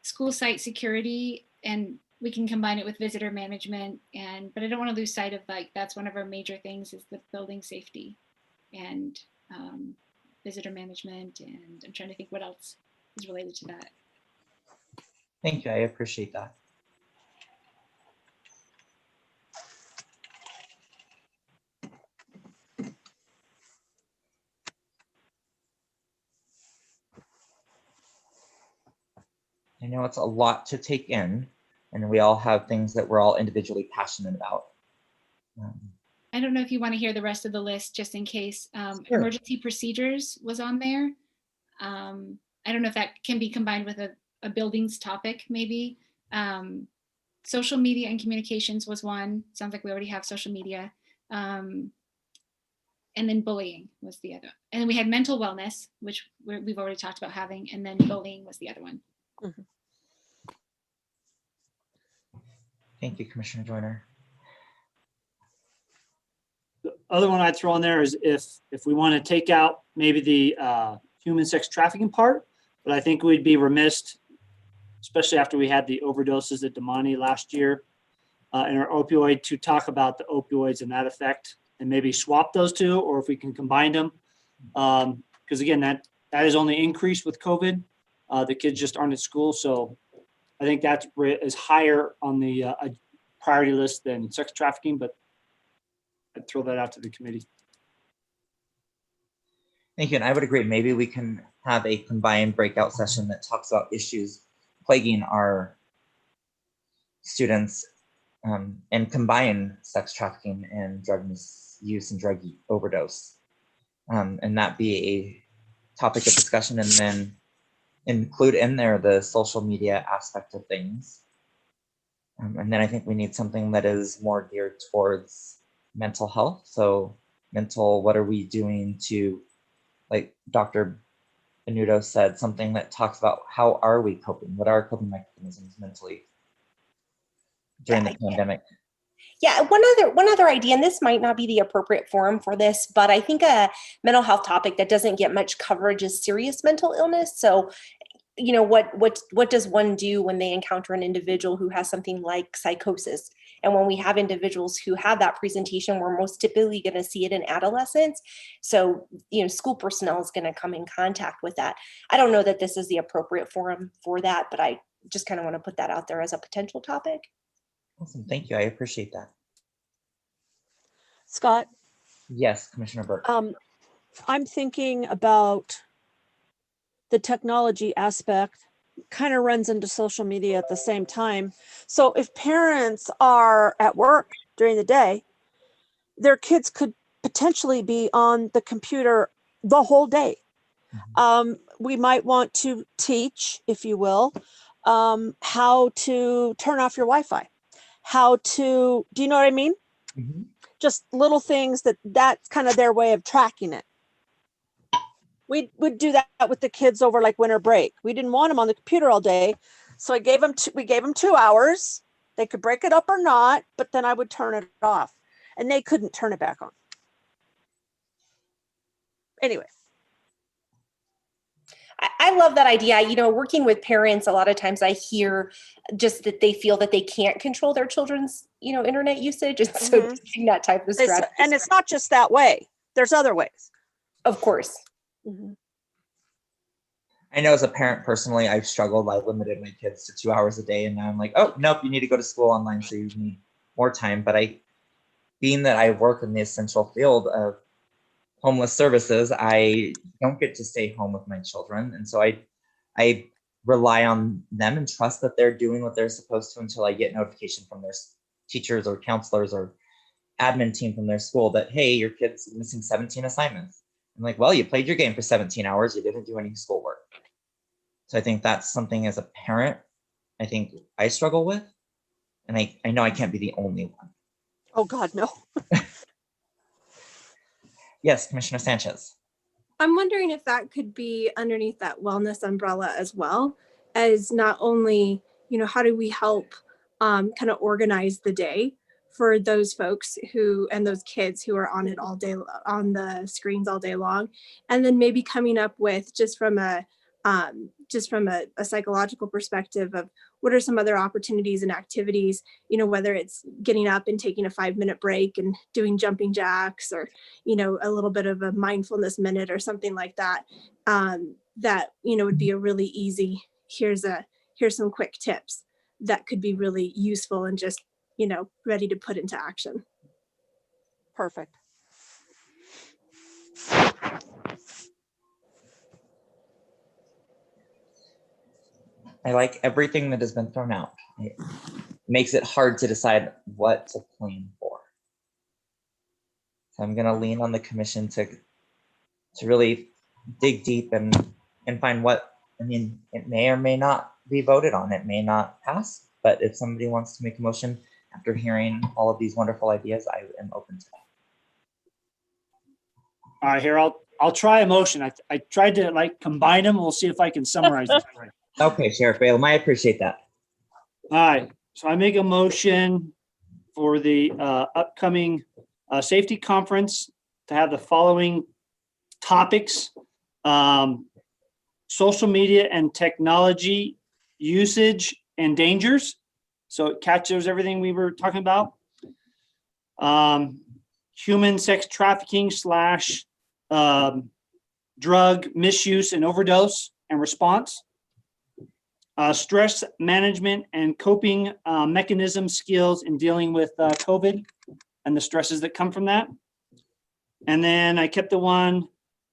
school site security, and we can combine it with visitor management, but I don't want to lose sight of that's one of our major things is the building safety and visitor management, and I'm trying to think what else is related to that. Thank you. I appreciate that. I know it's a lot to take in, and we all have things that we're all individually passionate about. I don't know if you want to hear the rest of the list just in case. Sure. Emergency procedures was on there. I don't know if that can be combined with a buildings topic maybe. social media and communications was one. Sounds like we already have social media. And then bullying was the other. And then we had mental wellness, which we've already talked about having, and then bullying was the other one. Mhm. Thank you, Commissioner Joyner. The other one I'd throw in there is if we want to take out maybe the human sex trafficking part, but I think we'd be remiss, especially after we had the overdoses at Damani last year in our opioid, to talk about the opioids and that effect, and maybe swap those two, or if we can combine them. Because again, that is only increased with COVID. The kids just aren't at school. So I think that is higher on the priority list than sex trafficking, but I'd throw that out to the committee. Thank you, and I would agree. Maybe we can have a combined breakout session that talks about issues plaguing our students and combine sex trafficking and drug misuse and drug overdose. And that be a topic of discussion, and then include in there the social media aspect of things. And then I think we need something that is more geared towards mental health. So what are we doing to, like Dr. Benuto said, something that talks about how are we coping? What are our coping mechanisms mentally during the pandemic? Yeah, one other idea, and this might not be the appropriate forum for this, but I think a mental health topic that doesn't get much coverage is serious mental illness. So, you know, what does one do when they encounter an individual who has something like psychosis? And when we have individuals who have that presentation, we're most typically going to see it in adolescence. So, you know, school personnel is going to come in contact with that. I don't know that this is the appropriate forum for that, but I just kind of want to put that out there as a potential topic. Awesome, thank you, I appreciate that. Scott? Yes, Commissioner Burke. I'm thinking about the technology aspect, kind of runs into social media at the same time. So if parents are at work during the day, their kids could potentially be on the computer the whole day. We might want to teach, if you will, how to turn off your Wi-Fi, do you know what I mean? Mm-hmm. Just little things that's kind of their way of tracking it. We would do that with the kids over like winter break. We didn't want them on the computer all day. So we gave them 2 hours. They could break it up or not, but then I would turn it off and they couldn't turn it back on. Anyway. I love that idea. You know, working with parents, a lot of times I hear just that they feel that they can't control their children's, you know, internet usage. And so teaching that type of strategy. And it's not just that way. There's other ways. Of course. Mm-hmm. I know as a parent personally, I've struggled. I limited my kids to 2 hours a day, and now I'm like, oh, nope, you need to go to school online, so you need more time. But being that I work in the essential field of homeless services, I don't get to stay home with my children. And so I rely on them and trust that they're doing what they're supposed to until I get notification from their teachers or counselors or admin team from their school that, hey, your kid's missing 17 assignments. I'm like, well, you played your game for 17 hours. You didn't do any schoolwork. So I think that's something as a parent, I think I struggle with. And I know I can't be the only one. Oh God, no. Yes, Commissioner Sanchez. I'm wondering if that could be underneath that wellness umbrella as well, as not only, you know, how do we help kind of organize the day for those folks and those kids who are on it all day, on the screens all day long, and then maybe coming up with just from a psychological perspective of what are some other opportunities and activities, you know, whether it's getting up and taking a 5-minute break and doing jumping jacks, or, you know, a little bit of a mindfulness minute or something like that, that, you know, would be a really easy, here's some quick tips that could be really useful and just, you know, ready to put into action. Perfect. I like everything that has been thrown out. It makes it hard to decide what to plan for. So I'm gonna lean on the commission to really dig deep and find what, I mean, it may or may not be voted on. It may not pass. But if somebody wants to make a motion after hearing all of these wonderful ideas, I am open to that. All right, here, I'll try a motion. I tried to like combine them. We'll see if I can summarize this right. Okay, Sheriff Balaam, I appreciate that. All right, so I make a motion for the upcoming safety conference to have the following topics: social media and technology usage and dangers. So it captures everything we were talking about. Human sex trafficking / drug misuse and overdose and response. Stress management and coping mechanism skills in dealing with COVID and the stresses that come from that. And then I kept the one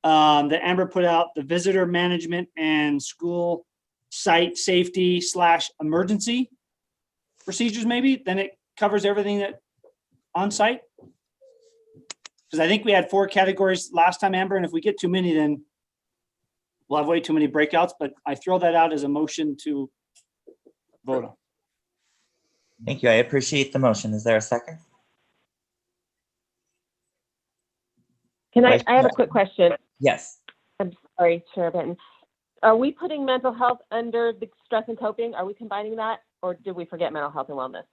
that Amber put out, the visitor management and school site safety / emergency procedures, maybe. Then it covers everything that on site. Because I think we had 4 categories last time, Amber, and if we get too many, then we'll have way too many breakouts, but I throw that out as a motion to vote on. Thank you. I appreciate the motion. Is there a second? I have a quick question. Yes. I'm sorry, Chair Benton. Are we putting mental health under the stress and coping? Are we combining that, or did we forget mental health and wellness?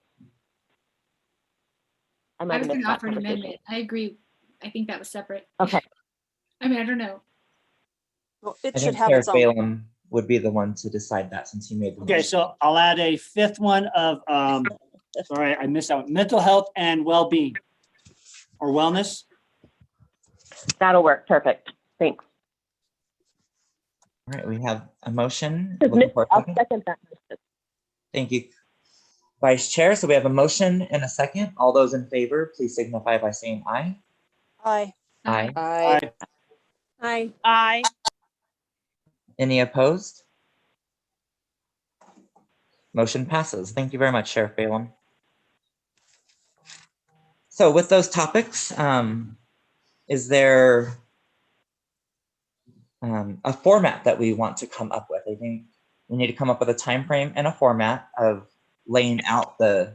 I was going to offer an amendment. I agree. I think that was separate. Okay. I mean, I don't know. Well, it I should think have Sheriff its own. Balaam would be the one to decide that since he made the Okay, motion. so I'll add a 5th one of, sorry, I missed out. Mental health and well-being or wellness. That'll work. Perfect. Thanks. All right, we have a motion. Looking for a I'll second. second that motion. Thank you, Vice Chair. So we have a motion and a second. All those in favor, please signify by saying aye. Aye. Aye. Aye. Aye. Aye. Any opposed? Motion passes. Thank you very much, Sheriff Balaam. So with those topics, is there a format that we want to come up with? I think we need to come up with a time frame and a format of laying out the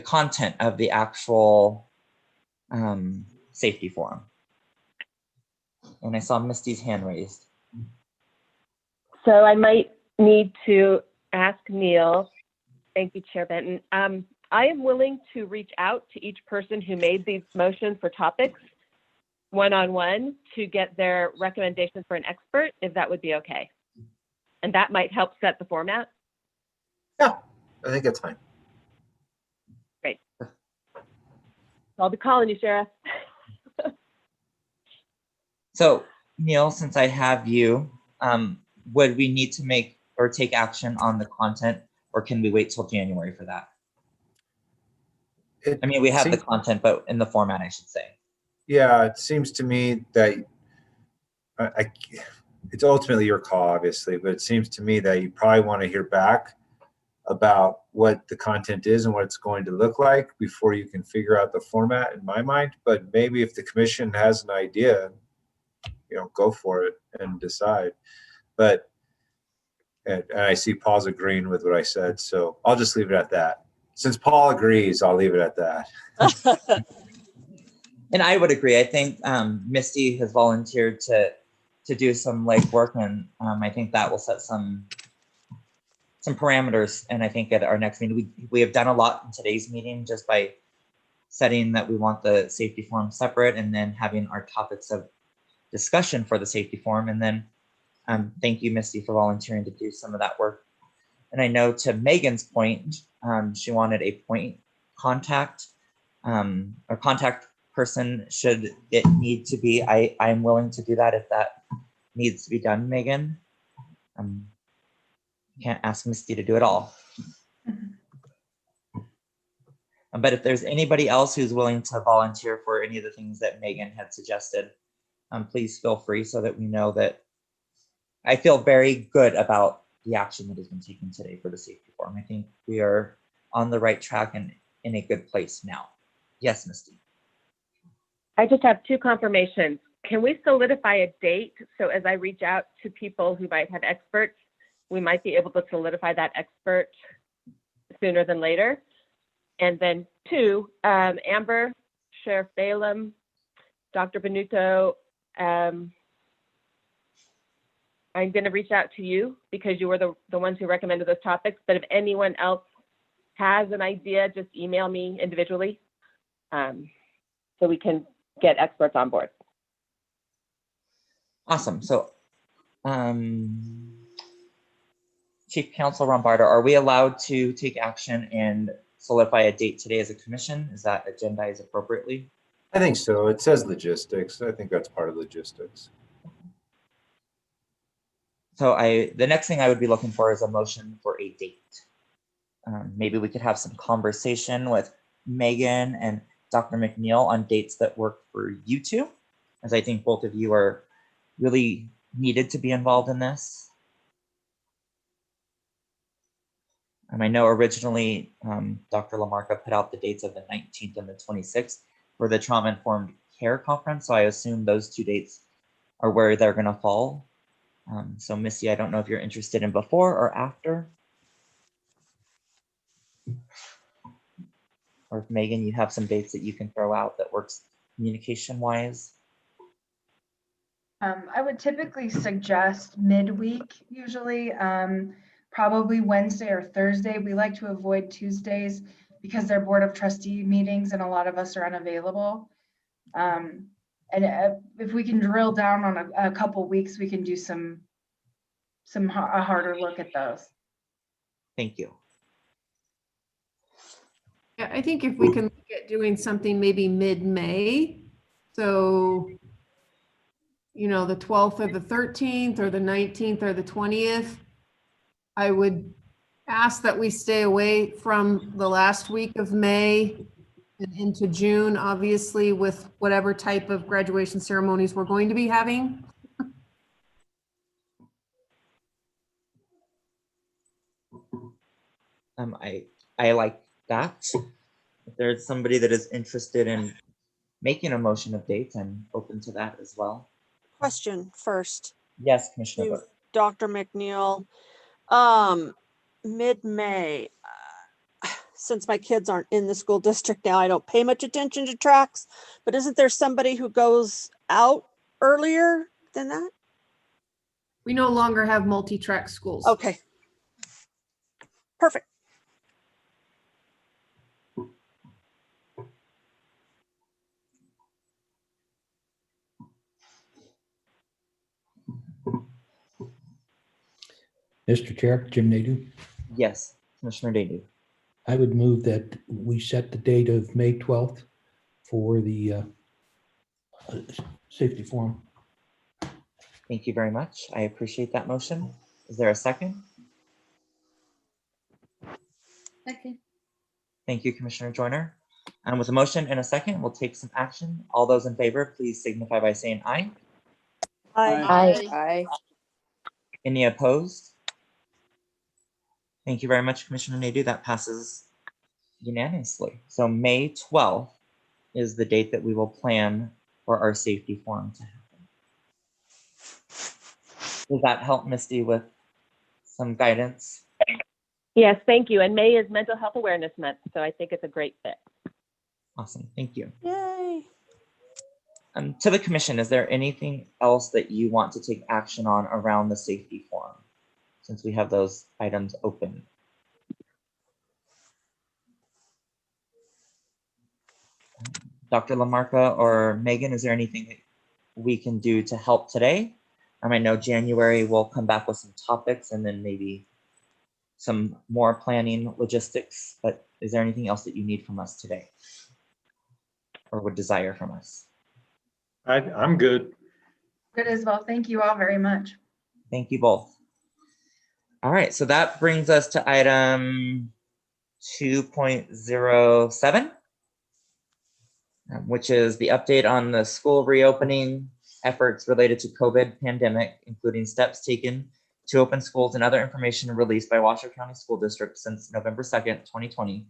content of the actual safety forum. And I saw Misty's hand raised. So I might need to ask Neil. Thank you, Chair Benton. I am willing to reach out to each person who made these motions for topics one-on-one to get their recommendations for an expert, if that would be okay. And that might help set the format. Yeah, I think that's fine. Great. I'll be calling you, Sheriff. So Neil, since I have you, would we need to make or take action on the content, or can we wait till January for that? I mean, we have the content, but in the format, I should say. Yeah, it seems to me that it's ultimately your call, obviously, but it seems to me that you probably want to hear back about what the content is and what it's going to look like before you can figure out the format, in my mind. But maybe if the commission has an idea, go for it and decide. But and I see Paul's agreeing with what I said, so I'll just leave it at that. Since Paul agrees, I'll leave it at that. And I would agree. I think Misty has volunteered to do some legwork, and I think that will set some parameters. And I think at our next meeting, we have done a lot in today's meeting just by setting that we want the safety forum separate, and then having our topics of discussion for the safety forum. And then thank you, Misty, for volunteering to do some of that work. And I know to Megan's point, she wanted a point contact or contact person should it need to be. I'm willing to do that if that needs to be done, Megan. Can't ask Misty to do it all. But if there's anybody else who's willing to volunteer for any of the things that Megan had suggested, please feel free, so that we know that I feel very good about the action that has been taken today for the safety forum. I think we are on the right track and in a good place now. Yes, Misty. I just have 2 confirmations. Can we solidify a date? So as I reach out to people who might have experts, we might be able to solidify that expert sooner than later. And then 2, Amber, Sheriff Balaam, Dr. Benuto, I'm going to reach out to you because you were the ones who recommended those topics. But if anyone else has an idea, just email me individually so we can get experts on board. Awesome. So, Chief Counsel Rombardo, are we allowed to take action and solidify a date today as a commission? Is that agendized appropriately? I think so. It says logistics. I think that's part of logistics. So the next thing I would be looking for is a motion for a date. Maybe we could have some conversation with Megan and Dr. McNeil on dates that work for you two, as I think both of you are really needed to be involved in this. I know originally Dr. Lamarca put out the dates of the 19th and the 26th for the Trauma-Informed Care Conference, so I assume those 2 dates are where they're going to fall. So Missy, I don't know if you're interested in before or after. Or if Megan, you have some dates that you can throw out that works communication-wise. I would typically suggest midweek, usually, probably Wednesday or Thursday. We like to avoid Tuesdays because they're Board of Trustee meetings and a lot of us are unavailable. And if we can drill down on a couple weeks, we can do a harder look at those. Thank you. Yeah, I think if we can look at doing something maybe mid-May, so, you know, the 12th or the 13th or the 19th or the 20th, I would ask that we stay away from the last week of May and into June, obviously, with whatever type of graduation ceremonies we're going to be having. I like that. If there's somebody that is interested in making a motion of dates, I'm open to that as well. Question first. Yes, Commissioner to Book. Dr. McNeil. Mid-May, since my kids aren't in the school district now, I don't pay much attention to tracks, but isn't there somebody who goes out earlier than that? We no longer have multi-track schools. Okay. Perfect. Mr. Chair, Jim Nadeau. Yes, Commissioner Nadeau. I would move that we set the date of May 12th for the safety forum. Thank you very much. I appreciate that motion. Is there a second? Second. Thank you, Commissioner Joyner. And with a motion and a second, we'll take some action. All those in favor, please signify by saying aye. Aye. Aye. Any opposed? Thank you very much, Commissioner Nadeau. That passes unanimously. So May 12th is the date that we will plan for our safety forum to happen. Does that help, Misty, with some guidance? Yes, thank you. And May is Mental Health Awareness Month, so I think it's a great fit. Awesome, thank you. Yay. To the commission, is there anything else that you want to take action on around the safety forum, since we have those items open? Dr. Lamarca or Megan, is there anything that we can do to help today? I know January we'll come back with some topics and then maybe some more planning logistics, but is there anything else that you need from us today or would desire from us? I'm good. Good as well. Thank you all very much. Thank you both. All right, so that brings us to item 2.07, which is the update on the school reopening efforts related to COVID pandemic, including steps taken to open schools and other information released by Washoe County School District since November 2nd, 2020,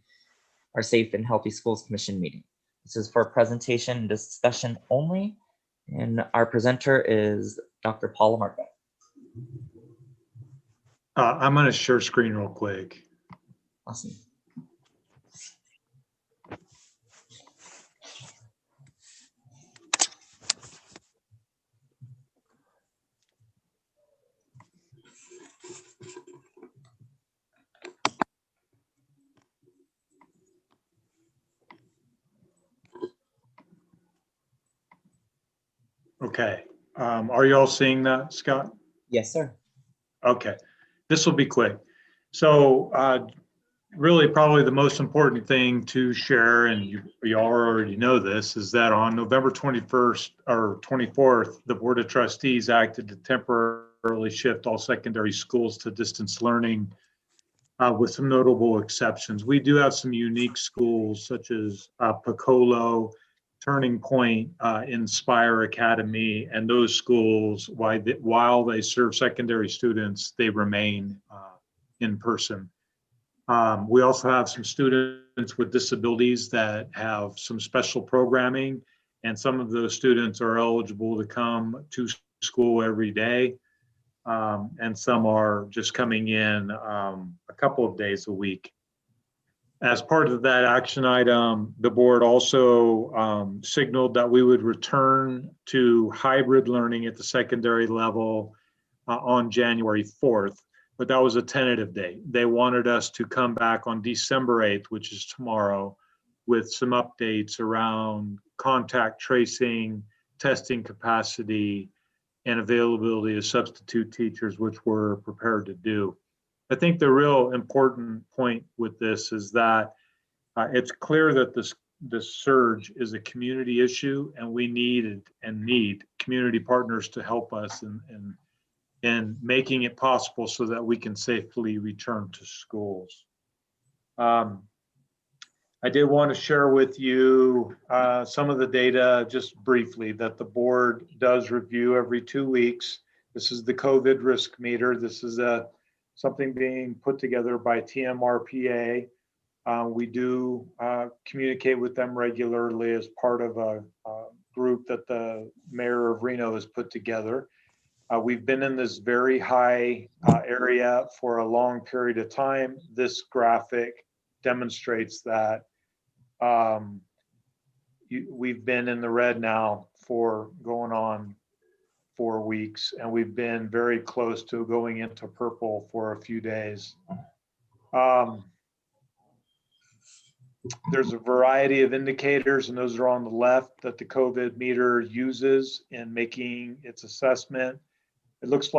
our Safe and Healthy Schools Commission meeting. This is for presentation and discussion only, and our presenter is Dr. Paul Lamarca. I'm going to share screen real quick. Awesome. Okay. Are you all seeing that, Scott? Yes, sir. Okay. This will be quick. So really probably the most important thing to share, and you all already know this, is that on November 21st or 24th, the Board of Trustees acted to temporarily shift all secondary schools to distance learning with some notable exceptions. We do have some unique schools such as Piccolo, Turning Point, Inspire Academy, and those schools, while they serve secondary students, they remain in person. We also have some students with disabilities that have some special programming, and some of those students are eligible to come to school every day, and some are just coming in a couple of days a week. As part of that action item, the board also signaled that we would return to hybrid learning at the secondary level on January 4th. But that was a tentative date. They wanted us to come back on December 8th, which is tomorrow, with some updates around contact tracing, testing capacity, and availability of substitute teachers, which we're prepared to do. I think the real important point with this is that it's clear that this surge is a community issue, and we need community partners to help us in making it possible so that we can safely return to schools. I did want to share with you some of the data just briefly that the board does review every 2 weeks. This is the COVID risk meter. This is something being put together by TMRPA. We do communicate with them regularly as part of a group that the mayor of Reno has put together. We've been in this very high area for a long period of time. This graphic demonstrates that we've been in the red now for going on 4 weeks, and we've been very close to going into purple for a few days. There's a variety of indicators, and those are on the left, that the COVID meter uses in making its assessment. It looks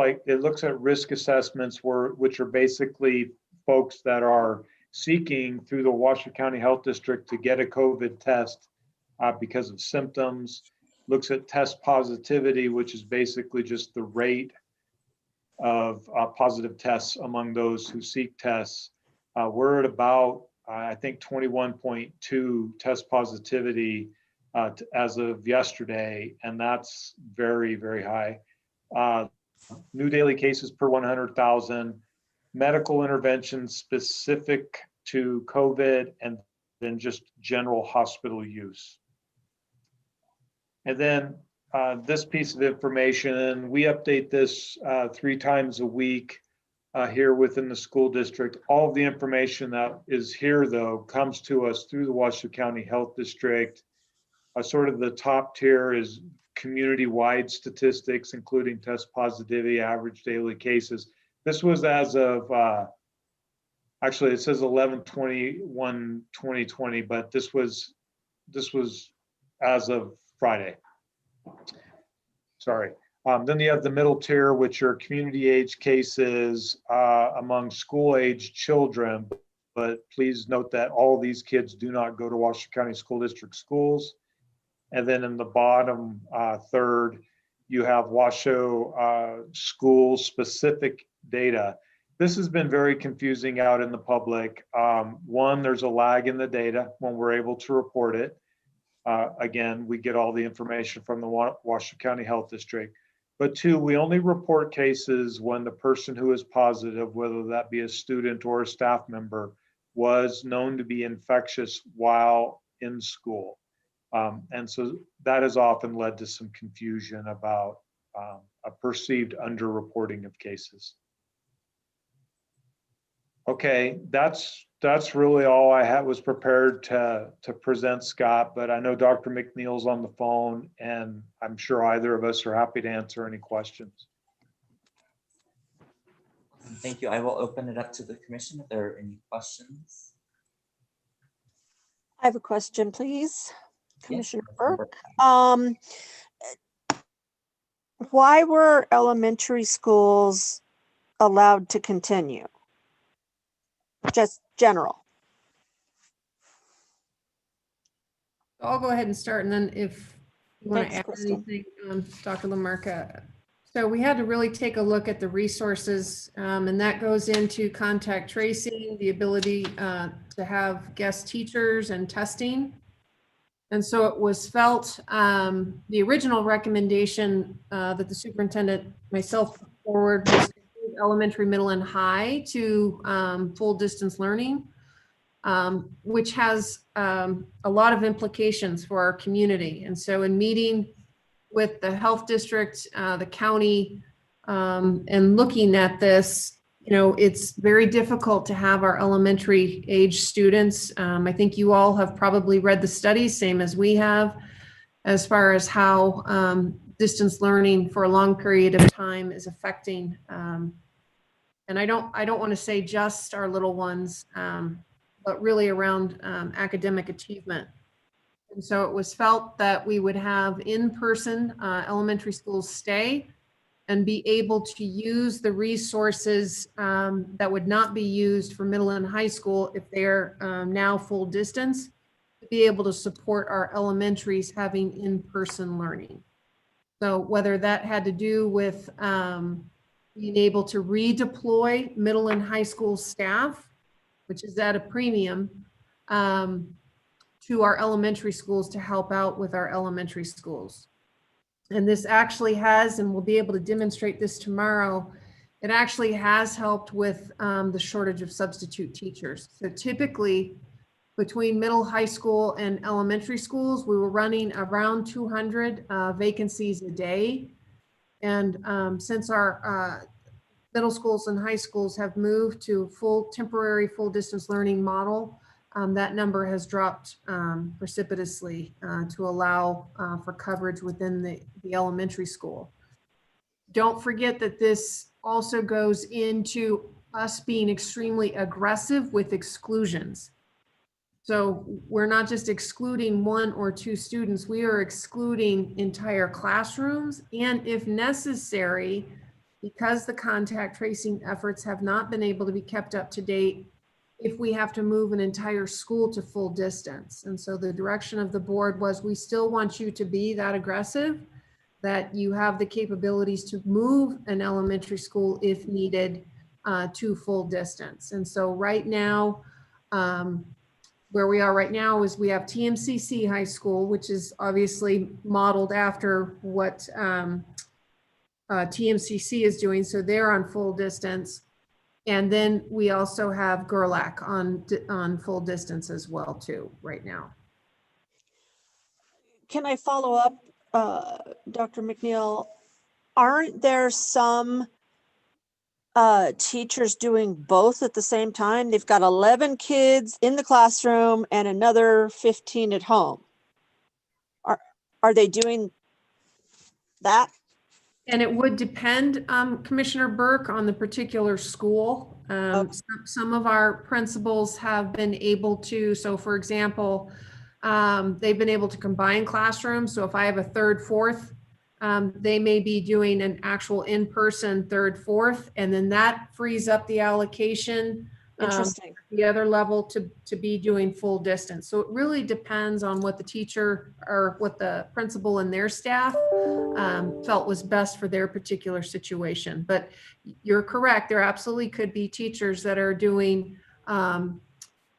at risk assessments which are basically folks that are seeking through the Washoe County Health District to get a COVID test because of symptoms. Looks at test positivity, which is basically just the rate of positive tests among those who seek tests. We're at about, I think, 21.2 test positivity as of yesterday, and that's very, very high. New daily cases per 100,000, medical interventions specific to COVID, and then just general hospital use. And then this piece of information, we update this 3 times a week here within the school district. All of the information that is here, though, comes to us through the Washoe County Health District. Sort of the top tier is community-wide statistics, including test positivity, average daily cases. This was as of, actually it says 11/21/2020, but this was as of Friday. Sorry. Then you have the middle tier, which are community age cases among school age children. But please note that all these kids do not go to Washoe County School District schools. And then in the bottom third, you have Washoe school specific data. This has been very confusing out in the public. One, there's a lag in the data when we're able to report it. Again, we get all the information from the Washoe County Health District. But 2, we only report cases when the person who is positive, whether that be a student or a staff member, was known to be infectious while in school. And so that has often led to some confusion about a perceived underreporting of cases. Okay, that's really all I was prepared to present, Scott, but I know Dr. McNeil's on the phone, and I'm sure either of us are happy to answer any questions. Thank you. I will open it up to the commission if there are any questions. I have a question, please. Commissioner Yes, Burke. Why were elementary schools allowed to continue? Just general. I'll go ahead and start, and then if you want to Thanks, add Kristen. anything, Dr. Lamarca. So we had to really take a look at the resources, and that goes into contact tracing, the ability to have guest teachers and testing. And so it was felt, the original recommendation that the superintendent, myself, put forward was to move elementary, middle, and high to full distance learning, which has a lot of implications for our community. And so in meeting with the health district, the county, and looking at this, it's very difficult to have our elementary age students. I think you all have probably read the studies, same as we have, as far as how distance learning for a long period of time is affecting. And I don't want to say just our little ones, but really around academic achievement. And so it was felt that we would have in-person elementary schools stay and be able to use the resources that would not be used for middle and high school if they're now full distance, to be able to support our elementaries having in-person learning. So whether that had to do with being able to redeploy middle and high school staff, which is at a premium, to our elementary schools to help out with our elementary schools. And this actually has, and we'll be able to demonstrate this tomorrow, it actually has helped with the shortage of substitute teachers. So typically between middle, high school, and elementary schools, we were running around 200 vacancies a day. And since our middle schools and high schools have moved to temporary full distance learning model, that number has dropped precipitously to allow for coverage within the elementary school. Don't forget that this also goes into us being extremely aggressive with exclusions. So we're not just excluding 1 or 2 students, we are excluding entire classrooms, and if necessary, because the contact tracing efforts have not been able to be kept up to date, if we have to move an entire school to full distance. And so the direction of the board was, we still want you to be that aggressive, that you have the capabilities to move an elementary school if needed to full distance. And so right now, where we are right now is we have TMCC High School, which is obviously modeled after what TMCC is doing. So they're on full distance. And then we also have Gerlach on full distance as well too, right now. Can I follow up, Dr. McNeil? Aren't there some teachers doing both at the same time? They've got 11 kids in the classroom and another 15 at home. Are they doing that? And it would depend, Commissioner Burke, on the particular school. Some of our principals have been able to, so for example, they've been able to combine classrooms. So if I have a 3rd, 4th, they may be doing an actual in-person 3rd, 4th, and then that frees up the allocation. Interesting. The other level to be doing full distance. So it really depends on what the teacher or what the principal and their staff felt was best for their particular situation. But you're correct, there absolutely could be teachers that are doing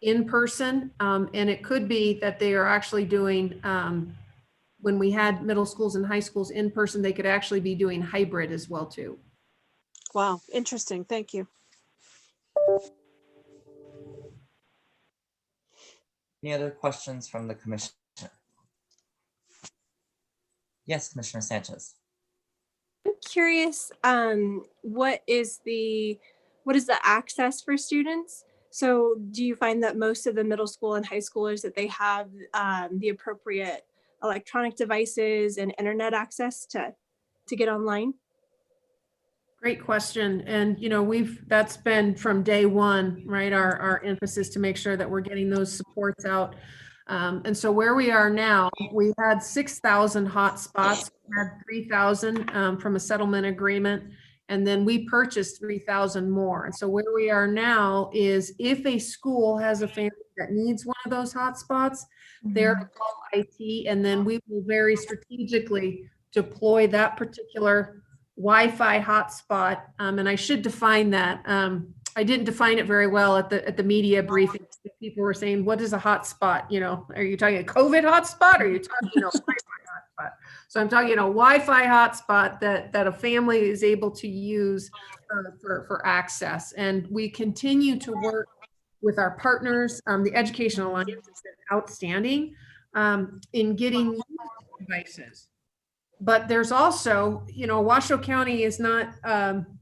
in person, and it could be that they are actually doing, when we had middle schools and high schools in person, they could actually be doing hybrid as well too. Wow, interesting, thank you. Any other questions from the commission? Yes, Commissioner Sanchez. I'm curious, what is the access for students? So do you find that most of the middle school and high schoolers, that they have the appropriate electronic devices and internet access to get online? Great question. And, that's been from day one, right? Our emphasis to make sure that we're getting those supports out. And so where we are now, we had 6,000 hotspots had 3,000 from a settlement agreement, and then we purchased 3,000 more. And so where we are now is if a school has a family that needs one of those hotspots, they're call IT, and then we will very strategically deploy that particular Wi-Fi hotspot. And I should define that. I didn't define it very well at the media briefing. People were saying, "What is a hotspot? You know, are you talking a COVID hotspot? Or are you talking, you know, Wi-Fi hotspot?" So I'm talking a Wi-Fi hotspot that a family is able to use for access. And we continue to work with our partners. The Education Alliance has been outstanding in getting devices. But there's also, you know, Washoe County is not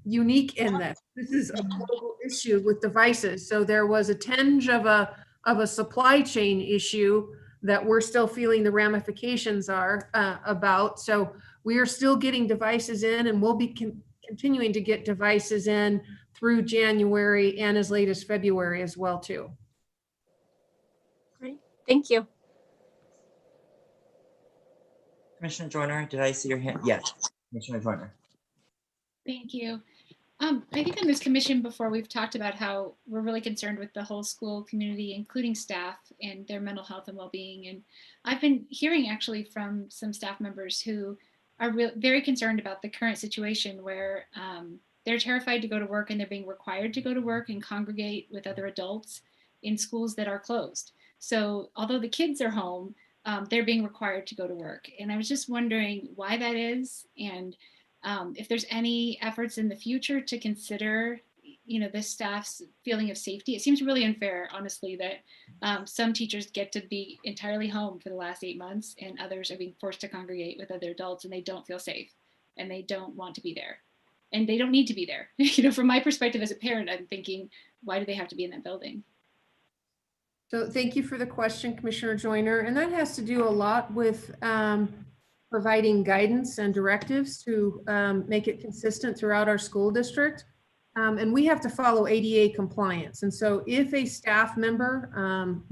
unique in this. This is a global issue with devices. So there was a tinge of a supply chain issue that we're still feeling the ramifications are about. So we are still getting devices in, and we'll be continuing to get devices in through January and as late as February as well too. Great, thank you. Commissioner Joyner, did I see your hand? Yes, Commissioner Joyner. Thank you. I think on this commission before we've talked about how we're really concerned with the whole school community, including staff and their mental health and well-being. And I've been hearing actually from some staff members who are very concerned about the current situation where they're terrified to go to work and they're being required to go to work and congregate with other adults in schools that are closed. So although the kids are home, they're being required to go to work. And I was just wondering why that is, and if there's any efforts in the future to consider, you know, the staff's feeling of safety. It seems really unfair, honestly, that some teachers get to be entirely home for the last 8 months and others are being forced to congregate with other adults and they don't feel safe and they don't want to be there and they don't need to be there. You know, from my perspective as a parent, I'm thinking, why do they have to be in that building? So thank you for the question, Commissioner Joyner. And that has to do a lot with providing guidance and directives to make it consistent throughout our school district. And we have to follow ADA compliance. And so if a staff member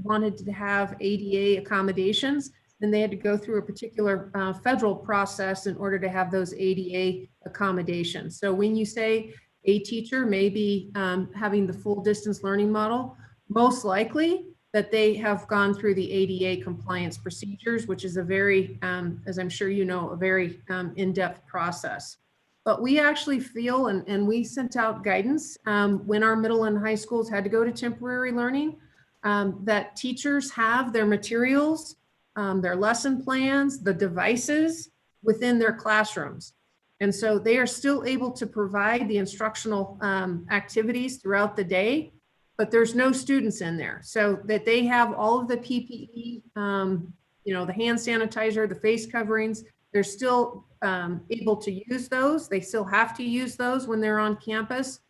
wanted to have ADA accommodations, then they had to go through a particular federal process in order to have those ADA accommodations. So when you say a teacher may be having the full distance learning model, most likely that they have gone through the ADA compliance procedures, which is a very, as I'm sure you know, a very in-depth process. But we actually feel, and we sent out guidance when our middle and high schools had to go to temporary learning, that teachers have their materials, their lesson plans, the devices within their classrooms. And so they are still able to provide the instructional activities throughout the day, but there's no students in there, so that they have all of the PPE, you know, the hand sanitizer, the face coverings. They're still able to use those. They still have to use those when they're on campus.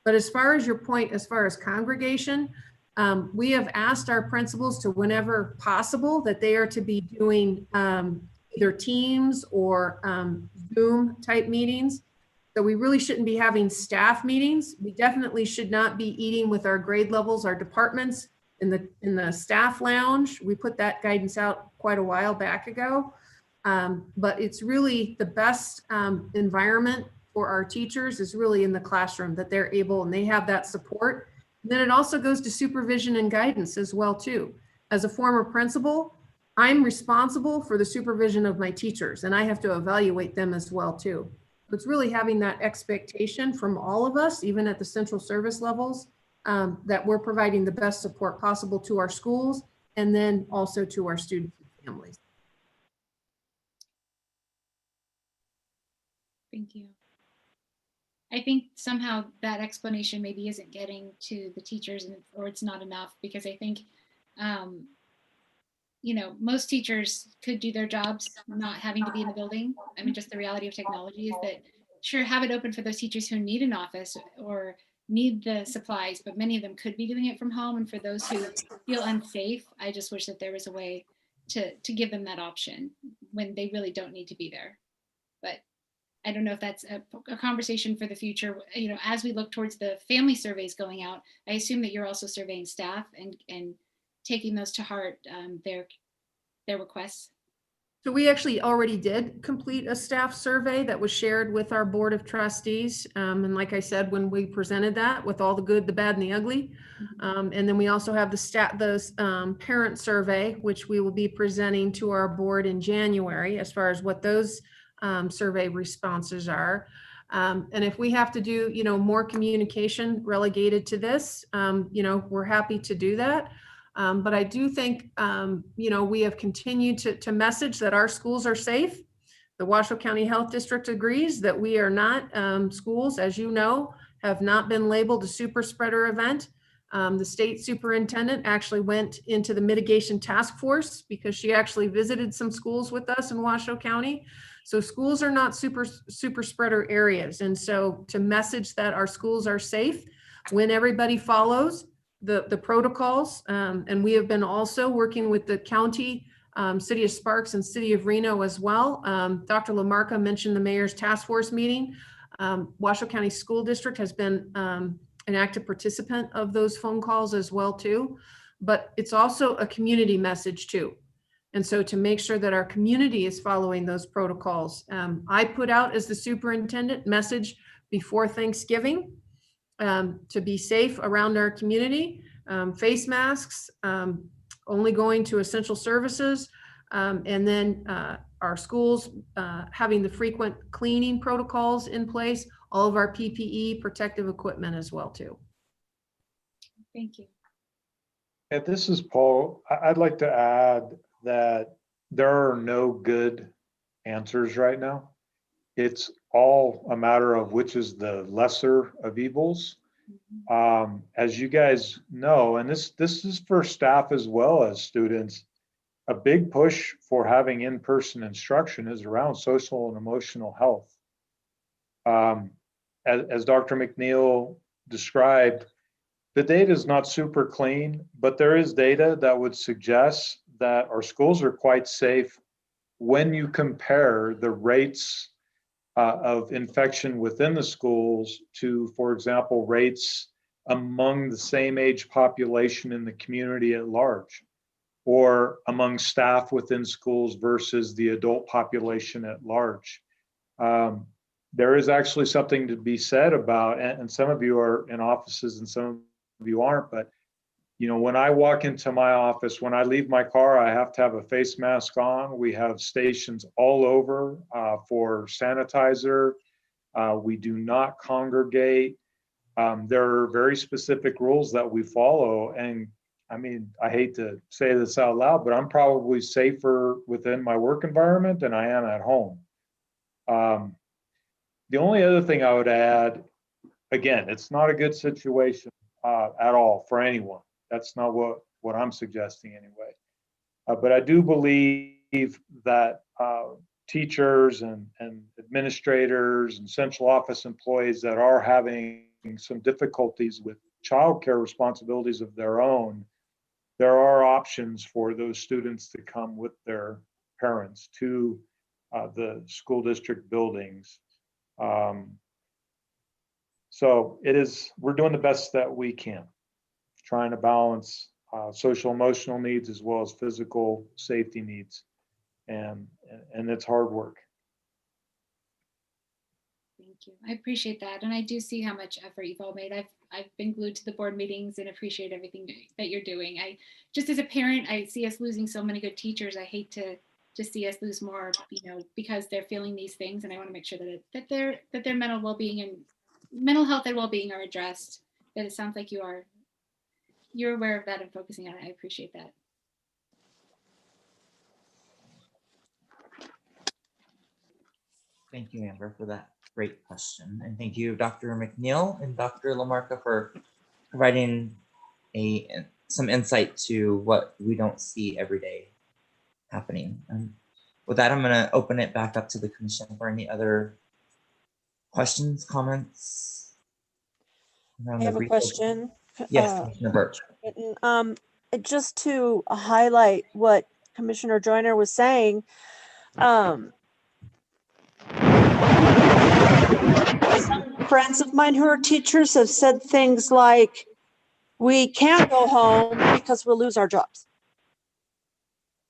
But as far as your point, as far as congregation, we have asked our principals to, whenever possible, that they are to be doing either Teams or Zoom type meetings. So we really shouldn't be having staff meetings. We definitely should not be eating with our grade levels, our departments in the staff lounge. We put that guidance out quite a while back ago. But it's really the best environment for our teachers is really in the classroom, that they're able and they have that support. And then it also goes to supervision and guidance as well too. As a former principal, I'm responsible for the supervision of my teachers and I have to evaluate them as well too. It's really having that expectation from all of us, even at the central service levels, that we're providing the best support possible to our schools and then also to our students and families. Thank you. I think somehow that explanation maybe isn't getting to the teachers, or it's not enough, because I think, you know, most teachers could do their jobs not having to be in the building. I mean, just the reality of technology is that, sure, have it open for those teachers who need an office or need the supplies, but many of them could be doing it from home. And for those who feel unsafe, I just wish that there was a way to give them that option when they really don't need to be there. But I don't know if that's a conversation for the future. You know, as we look towards the family surveys going out, I assume that you're also surveying staff and taking those to heart, their requests. So we actually already did complete a staff survey that was shared with our Board of Trustees. And like I said, when we presented that with all the good, the bad, and the ugly. And then we also have the parent survey, which we will be presenting to our board in January as far as what those survey responses are. And if we have to do, more communication relegated to this, we're happy to do that. But I do think, we have continued to message that our schools are safe. The Washoe County Health District agrees that we are not, schools, as you know, have not been labeled a super spreader event. The state superintendent actually went into the mitigation task force because she actually visited some schools with us in Washoe County. So schools are not super spreader areas. And so to message that our schools are safe when everybody follows the protocols, and we have been also working with the county, City of Sparks and City of Reno as well. Dr. LaMarca mentioned the mayor's task force meeting. Washoe County School District has been an active participant of those phone calls as well too, but it's also a community message too. And so to make sure that our community is following those protocols, I put out as the superintendent message before Thanksgiving, to be safe around our community, face masks, only going to essential services, and then our schools having the frequent cleaning protocols in place, all of our PPE protective equipment as well too. Thank you. Yeah, this is Paul. I'd like to add that there are no good answers right now. It's all a matter of which is the lesser of evils. As you guys know, and this is for staff as well as students, a big push for having in-person instruction is around social and emotional health. As Dr. McNeil described, the data is not super clean, but there is data that would suggest that our schools are quite safe when you compare the rates of infection within the schools to, for example, rates among the same age population in the community at large, or among staff within schools versus the adult population at large. There is actually something to be said about, and some of you are in offices and some of you aren't, but when I walk into my office, when I leave my car, I have to have a face mask on. We have stations all over for sanitizer. We do not congregate. There are very specific rules that we follow. And I mean, I hate to say this out loud, but I'm probably safer within my work environment than I am at home. The only other thing I would add, again, it's not a good situation at all for anyone. That's not what I'm suggesting anyway. But I do believe that teachers and administrators and central office employees that are having some difficulties with childcare responsibilities of their own, there are options for those students to come with their parents to the school district buildings. So we're doing the best that we can, trying to balance social emotional needs as well as physical safety needs. And it's hard work. Thank you. I appreciate that. And I do see how much effort you've all made. I've been glued to the board meetings and appreciate everything that you're doing. Just as a parent, I see us losing so many good teachers. I hate to see us lose more, because they're feeling these things. And I want to make sure that their mental well-being and mental health and well-being are addressed. That it sounds like you're aware of that and focusing on it. I appreciate that. Thank you, Amber, for that great question. And thank you, Dr. McNeil and Dr. LaMarca, for providing some insight to what we don't see every day happening. And with that, I'm going to open it back up to the commission for any other questions, comments. I have a question. Yes, Commissioner Birch. Just to highlight what Commissioner Joyner was saying, some friends of mine who are teachers have said things like, we can't go home because we'll lose our jobs.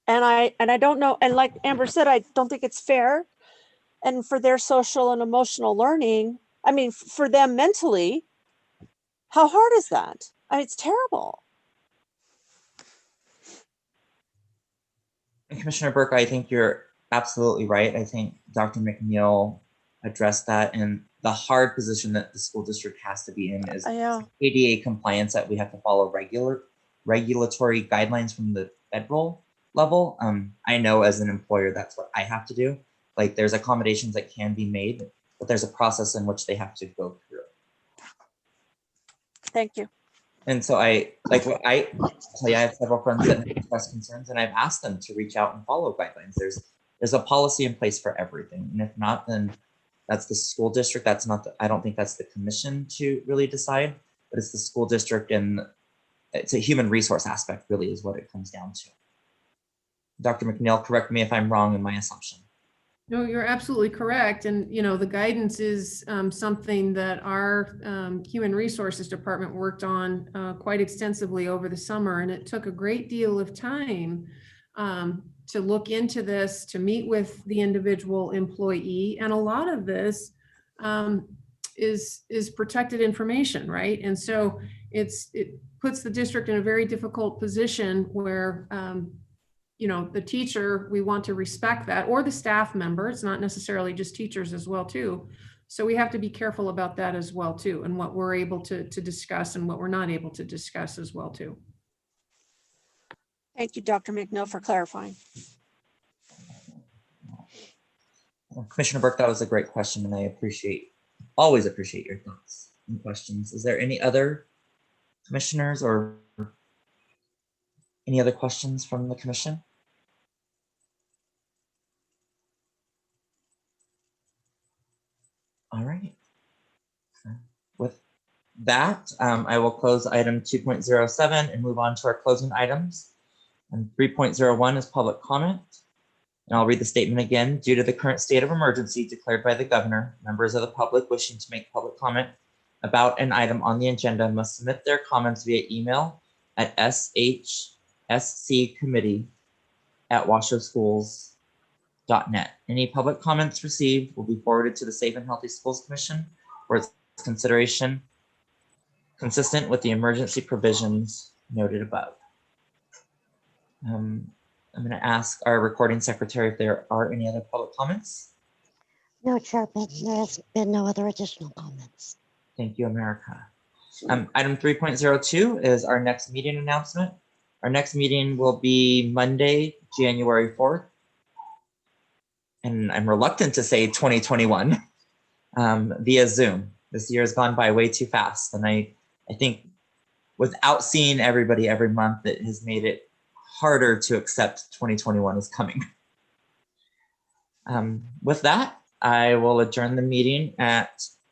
And I don't know, and like Amber said, I don't think it's fair. And for their social and emotional learning, I mean, for them mentally, how hard is that? I mean, it's terrible. And Commissioner Burke, I think you're absolutely right. I think Dr. McNeil addressed that, and the hard position that the school district has to be in is Yeah. ADA compliance, that we have to follow regulatory guidelines from the federal level. I know as an employer, that's what I have to do. Like, there's accommodations that can be made, but there's a process in which they have to go through. Thank you. And so I have several friends that have expressed concerns, and I've asked them to reach out and follow guidelines. There's a policy in place for everything, and if not, then that's the school district. That's not I don't think that's the commission to really decide, but it's the school district, and it's a human resource aspect really is what it comes down to. Dr. McNeil, correct me if I'm wrong in my assumption. No, you're absolutely correct. And, you know, the guidance is something that our Human Resources Department worked on quite extensively over the summer. And it took a great deal of time to look into this, to meet with the individual employee. And a lot of this is protected information, right? And so it puts the district in a very difficult position where you know, the teacher, we want to respect that, or the staff member. It's not necessarily just teachers as well too. So we have to be careful about that as well too, and what we're able to discuss and what we're not able to discuss as well too. Thank you, Dr. McNeil, for clarifying. Well, Commissioner Burke, that was a great question, and I always appreciate your thoughts and questions. Is there any other commissioners or any other questions from the commission? All right. With that, I will close item 2.07 and move on to our closing items. And 3.01 is public comment. And I'll read the statement again. Due to the current state of emergency declared by the governor, members of the public wishing to make public comment about an item on the agenda must submit their comments via email at shscommittee@washoschools.net. Any public comments received will be forwarded to the Safe and Healthy Schools Commission for its consideration consistent with the emergency provisions noted above. I'm going to ask our recording secretary if there are any other public comments. No, Chair, but there has been no other additional comments. Thank you, America. Item 3.02 is our next meeting announcement. Our next meeting will be Monday, January 4th. And I'm reluctant to say 2021 via Zoom. This year has gone by way too fast. And I think without seeing everybody every month, it has made it harder to accept 2021 is coming. With that, I will adjourn the meeting at